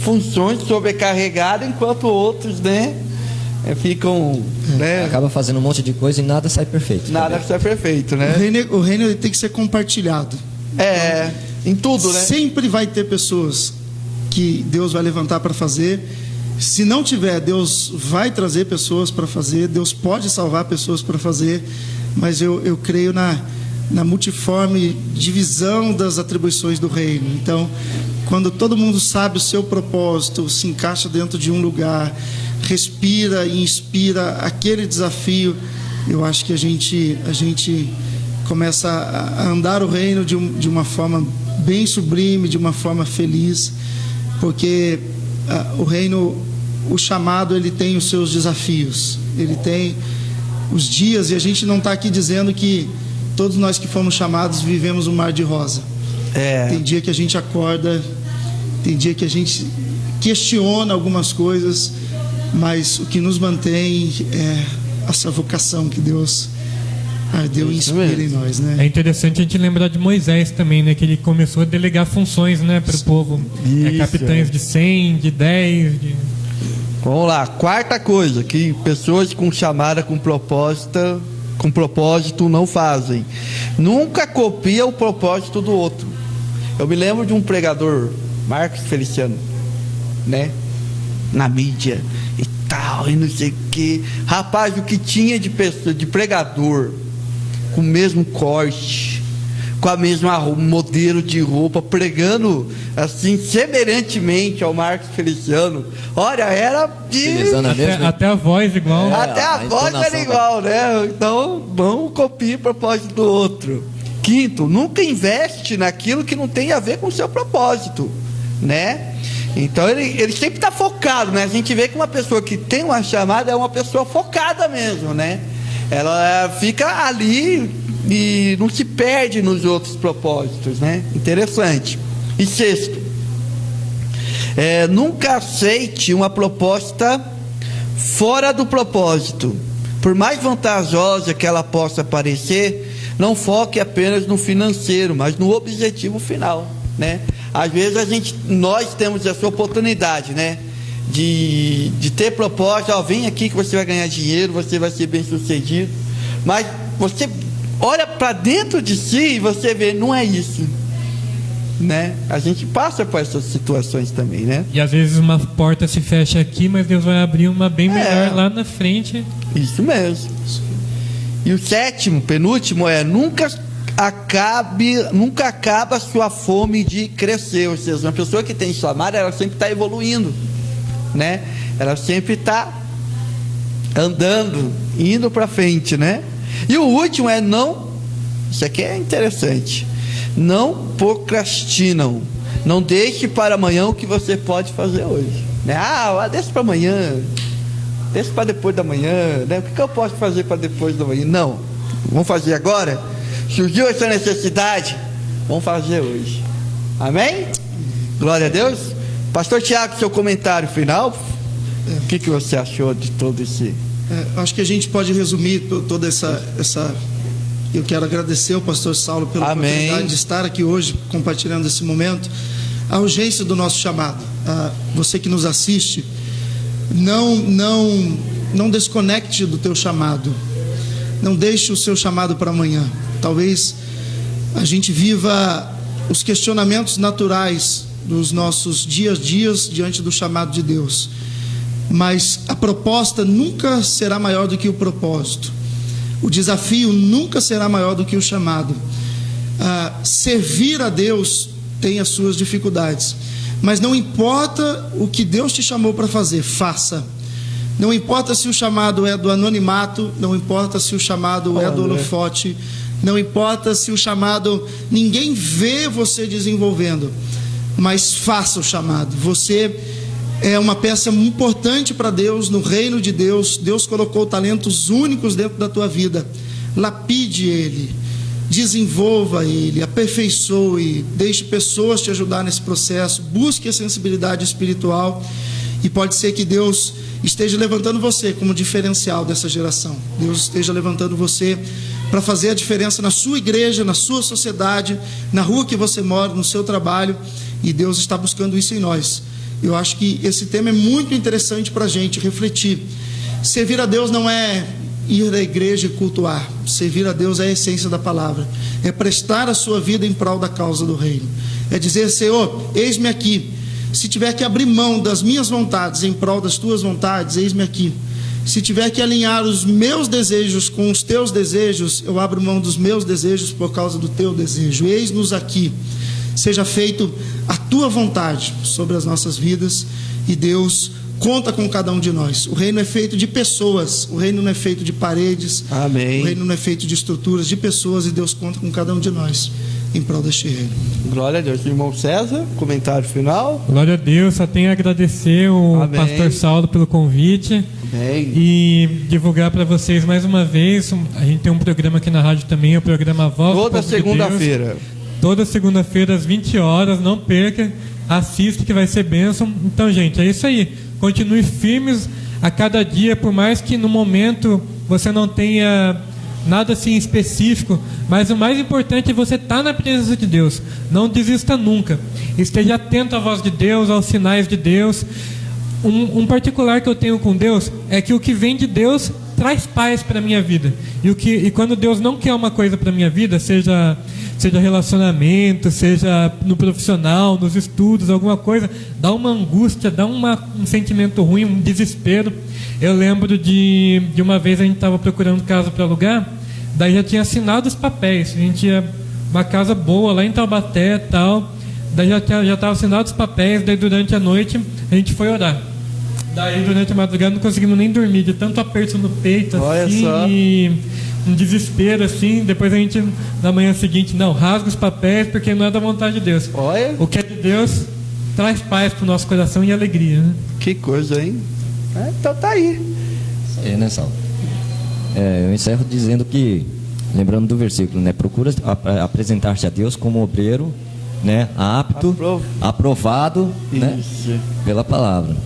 funções sobrecarregadas, enquanto outros, né, ficam, né, acaba fazendo um monte de coisa e nada sai perfeito. Nada sai perfeito, né? O reino tem que ser compartilhado. Em tudo, né? Sempre vai ter pessoas que Deus vai levantar para fazer. Se não tiver, Deus vai trazer pessoas para fazer, Deus pode salvar pessoas para fazer, mas eu creio na multiforme divisão das atribuições do reino. Então, quando todo mundo sabe o seu propósito, se encaixa dentro de um lugar, respira e inspira aquele desafio, eu acho que a gente começa a andar o reino de uma forma bem sublime, de uma forma feliz, porque o reino, o chamado, ele tem os seus desafios, ele tem os dias, e a gente não está aqui dizendo que todos nós que fomos chamados vivemos um mar de rosa. Tem dia que a gente acorda, tem dia que a gente questiona algumas coisas, mas o que nos mantém é essa vocação que Deus ardeu e inspira em nós, né? É interessante a gente lembrar de Moisés também, né? Que ele começou a delegar funções, né, para o povo. Capitães de 100, de 10. Vamos lá, quarta coisa que pessoas com chamada, com propósito não fazem. Nunca copia o propósito do outro. Eu me lembro de um pregador, Marcos Feliciano, né? Na mídia e tal, e não sei o que. Rapaz, o que tinha de pessoa, de pregador com o mesmo corte, com a mesma modelo de roupa, pregando assim semelhantemente ao Marcos Feliciano. Olha, era de... Até a voz igual. Até a voz era igual, né? Então, vamos copiar o propósito do outro. Quinto, nunca investe naquilo que não tem a ver com o seu propósito, né? Então, ele sempre está focado, né? A gente vê que uma pessoa que tem uma chamada é uma pessoa focada mesmo, né? Ela fica ali e não se perde nos outros propósitos, né? Interessante. E sexto, nunca aceite uma proposta fora do propósito. Por mais vantajosa que ela possa parecer, não foque apenas no financeiro, mas no objetivo final, né? Às vezes nós temos essa oportunidade, né? De ter proposta, vem aqui que você vai ganhar dinheiro, você vai ser bem sucedido, mas você olha para dentro de si e você vê, não é isso, né? A gente passa por essas situações também, né? E às vezes uma porta se fecha aqui, mas Deus vai abrir uma bem melhor lá na frente. Isso mesmo. E o sétimo, penúltimo, nunca acaba a sua fome de crescer. Ou seja, uma pessoa que tem chamada, ela sempre está evoluindo, né? Ela sempre está andando, indo para frente, né? E o último isso aqui é interessante, não procrastinam, não deixe para amanhã o que você pode fazer hoje, né? Deixa para amanhã, deixa para depois da manhã, né? O que eu posso fazer para depois da manhã? Não, vamos fazer agora. Surgiu essa necessidade, vamos fazer hoje. Amém? Glória a Deus. Pastor Tiago, seu comentário final. O que você achou de todo esse... acho que a gente pode resumir toda essa... Eu quero agradecer ao pastor Saulo pela oportunidade de estar aqui hoje compartilhando esse momento. A urgência do nosso chamado. Você que nos assiste, não desconecte do teu chamado. Não deixe o seu chamado para amanhã. Talvez a gente viva os questionamentos naturais dos nossos dias a dias diante do chamado de Deus, mas a proposta nunca será maior do que o propósito, o desafio nunca será maior do que o chamado. Servir a Deus tem as suas dificuldades, mas não importa o que Deus te chamou para fazer, faça. Não importa se o chamado é do anonimato, não importa se o chamado é do holofote, não importa se o chamado ninguém vê você desenvolvendo, mas faça o chamado. Você é uma peça importante para Deus, no reino de Deus. Deus colocou talentos únicos dentro da tua vida. Lapide ele, desenvolva ele, aperfeiçoe, deixe pessoas te ajudar nesse processo, busque a sensibilidade espiritual, e pode ser que Deus esteja levantando você como diferencial dessa geração. Deus esteja levantando você para fazer a diferença na sua igreja, na sua sociedade, na rua que você mora, no seu trabalho, e Deus está buscando isso em nós. Eu acho que esse tema é muito interessante para a gente refletir. Servir a Deus não é ir à igreja e cultuar. Servir a Deus é a essência da palavra. É prestar a sua vida em prol da causa do reino. É dizer, Senhor, eis-me aqui. Se tiver que abrir mão das minhas vontades em prol das tuas vontades, eis-me aqui. Se tiver que alinhar os meus desejos com os teus desejos, eu abro mão dos meus desejos por causa do teu desejo. Eis-nos aqui. Seja feito a tua vontade sobre as nossas vidas, e Deus conta com cada um de nós. O reino é feito de pessoas, o reino não é feito de paredes. Amém. O reino não é feito de estruturas, de pessoas, e Deus conta com cada um de nós em prol deste reino. Glória a Deus. Irmão César, comentário final. Glória a Deus, só tenho a agradecer o Amém. pastor Saulo pelo convite. Amém. E divulgar para vocês mais uma vez, a gente tem um programa aqui na rádio também, o programa Voz do Toda Povo de Deus. segunda-feira. Toda segunda-feira às 20 horas, não perca, assista que vai ser bênção. Então, gente, é isso aí. Continue firmes a cada dia, por mais que no momento você não tenha nada assim específico, mas o mais importante é você estar na presença de Deus. Não desista nunca. Esteja atento à voz de Deus, aos sinais de Deus. Um particular que eu tenho com Deus é que o que vem de Deus traz paz para a minha vida. E quando Deus não quer uma coisa para a minha vida, seja relacionamento, seja no profissional, nos estudos, alguma coisa, dá uma angústia, dá um sentimento ruim, um desespero. Eu lembro de uma vez a gente estava procurando casa para alugar, daí já tinha assinado os papéis, a gente ia uma casa boa lá em Taubaté e tal, daí já estava assinado os papéis, daí durante a noite a gente foi orar. Daí durante a madrugada não conseguimos nem dormir, de tanto aperto no peito, Olha assim, só. e um desespero, assim. Depois a gente, na manhã seguinte, não, rasga os papéis, porque não é da vontade de Deus. Olha, O que é de Deus traz paz para o nosso coração e alegria, né? que coisa, hein? Então tá aí. É, né, Saulo? Eu encerro dizendo que, lembrando do versículo, né? Procura apresentar-te a Deus como obreiro, né? Apto, aprovado, né? Isso. Pela palavra.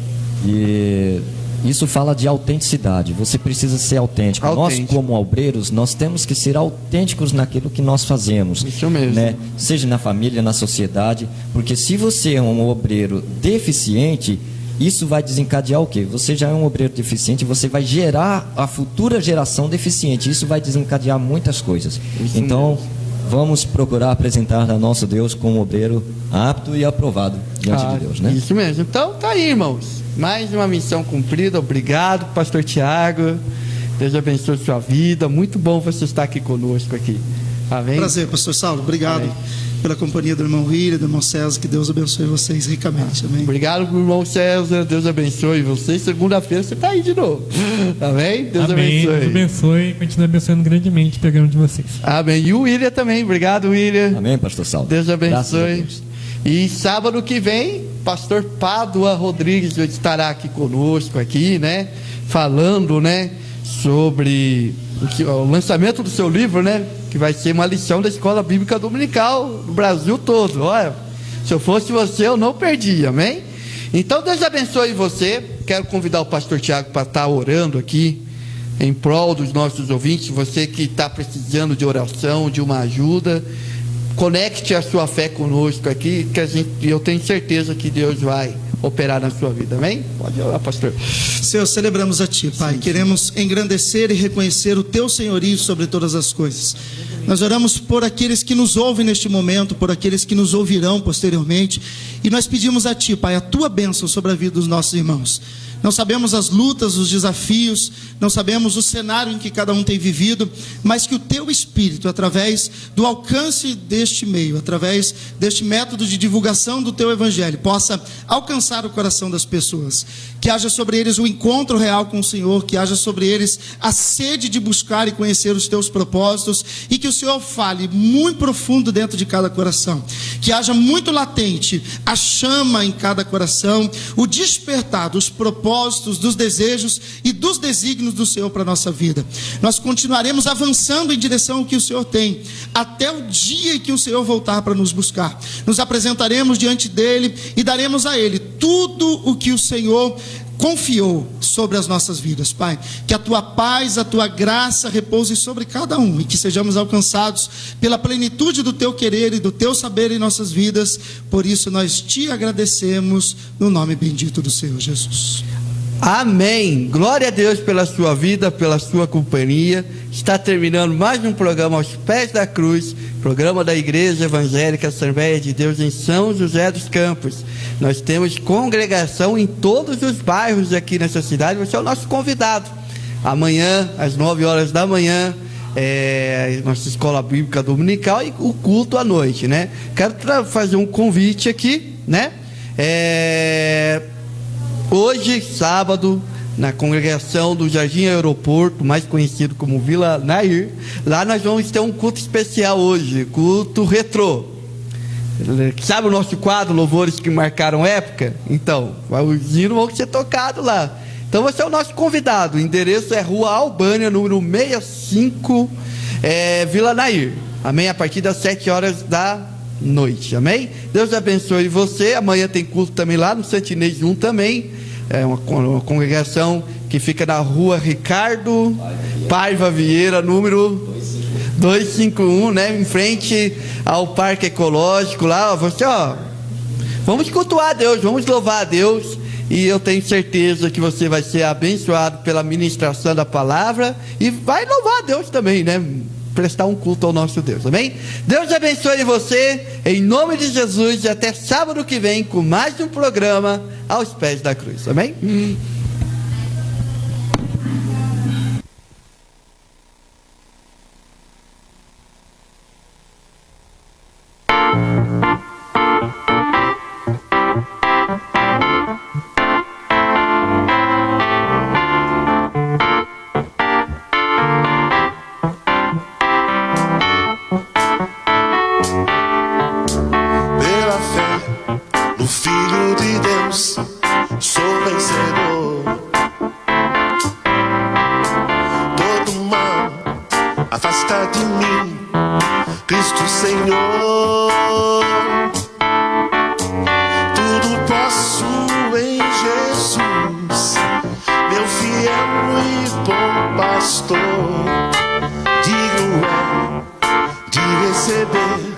E isso fala de autenticidade. Você precisa ser autêntico. Autêntico. Nós, como obreiros, nós temos que ser autênticos naquilo que nós fazemos. Isso mesmo. Né? Seja na família, na sociedade. Porque se você é um obreiro deficiente, isso vai desencadear o quê? Você já é um obreiro deficiente, você vai gerar a futura geração deficiente. Isso vai desencadear muitas coisas. Isso Então, mesmo. vamos procurar apresentar a nosso Deus como obreiro apto e aprovado diante de Deus, né? Isso mesmo. Então tá aí, irmãos. Mais uma missão cumprida. Obrigado, pastor Tiago. Deus abençoe sua vida. Muito bom você estar aqui conosco aqui. Amém? Prazer, pastor Saulo. Obrigado Amém. pela companhia do irmão William, do irmão César. Que Deus abençoe vocês ricamente. Amém. Obrigado, irmão César. Deus abençoe você. Segunda-feira você está aí de novo. Amém? Deus Amém. Deus abençoe. abençoe e continue abençoando grandemente o programa de vocês. Amém. E o William também. Obrigado, William. Amém, pastor Saulo? Deus Graças a abençoe. Deus. E sábado que vem, pastor Pádua Rodrigues estará aqui conosco aqui, né? Falando, né? Sobre o lançamento do seu livro, né? Que vai ser uma lição da Escola Bíblica Dominical no Brasil todo. Olha, se eu fosse você, eu não perdia, amém? Então Deus abençoe você. Quero convidar o pastor Tiago para estar orando aqui em prol dos nossos ouvintes. Você que está precisando de oração, de uma ajuda, conecte a sua fé conosco aqui, que eu tenho certeza que Deus vai operar na sua vida, amém? Pode orar, pastor. Senhor, celebramos a Ti, Pai. Queremos engrandecer e reconhecer o Teu senhorio sobre todas as coisas. Nós oramos por aqueles que nos ouvem neste momento, por aqueles que nos ouvirão posteriormente, e nós pedimos a Ti, Pai, a Tua bênção sobre a vida dos nossos irmãos. Não sabemos as lutas, os desafios, não sabemos o cenário em que cada um tem vivido, mas que o Teu Espírito, através do alcance deste meio, através deste método de divulgação do Teu Evangelho, possa alcançar o coração das pessoas. Que haja sobre eles o encontro real com o Senhor, que haja sobre eles a sede de buscar e conhecer os Teus propósitos, e que o Senhor fale muito profundo dentro de cada coração. Que haja muito latente a chama em cada coração, o despertar dos propósitos, dos desejos e dos desígnios do Senhor para a nossa vida. Nós continuaremos avançando em direção ao que o Senhor tem, até o dia em que o Senhor voltar para nos buscar. Nos apresentaremos diante dEle e daremos a Ele tudo o que o Senhor confiou sobre as nossas vidas, Pai. Que a Tua paz, a Tua graça repouse sobre cada um, e que sejamos alcançados pela plenitude do Teu querer e do Teu saber em nossas vidas. Por isso nós Te agradecemos no nome bendito do Senhor Jesus. Amém. Glória a Deus pela sua vida, pela sua companhia. Está terminando mais um programa Aos Pés da Cruz, programa da Igreja Evangélica Assembleia de Deus em São José dos Campos. Nós temos congregação em todos os bairros aqui nessa cidade. Você é o nosso convidado. Amanhã, às 9 horas da manhã, nossa escola bíblica dominical e o culto à noite, né? Quero fazer um convite aqui, né? Hoje, sábado, na congregação do Jardim Aeroporto, mais conhecido como Vila Nair, lá nós vamos ter um culto especial hoje, culto retrô. Sabe o nosso quadro, Louvores que Marcaram Época? Então, os hinos vão ser tocados lá. Então você é o nosso convidado. O endereço é Rua Albânia, número 65, Vila Nair. Amém? A partir das 7 horas da noite. Amém? Deus abençoe você. Amanhã tem culto também lá no Santinês 1 também. É uma congregação que fica na Rua Ricardo Paiva Vieira, número 251, né? Em frente ao Parque Ecológico lá. Vamos cultuar a Deus, vamos louvar a Deus. E eu tenho certeza que você vai ser abençoado pela ministração da palavra e vai louvar a Deus também, né? Prestar um culto ao nosso Deus, amém? Deus abençoe você, em nome de Jesus, e até sábado que vem com mais um programa Aos Pés da Cruz, amém? Sou vencedor. Todo mal afasta de mim, Cristo Senhor. Tudo posso em Jesus, meu fiel e bom pastor. Digno é de receber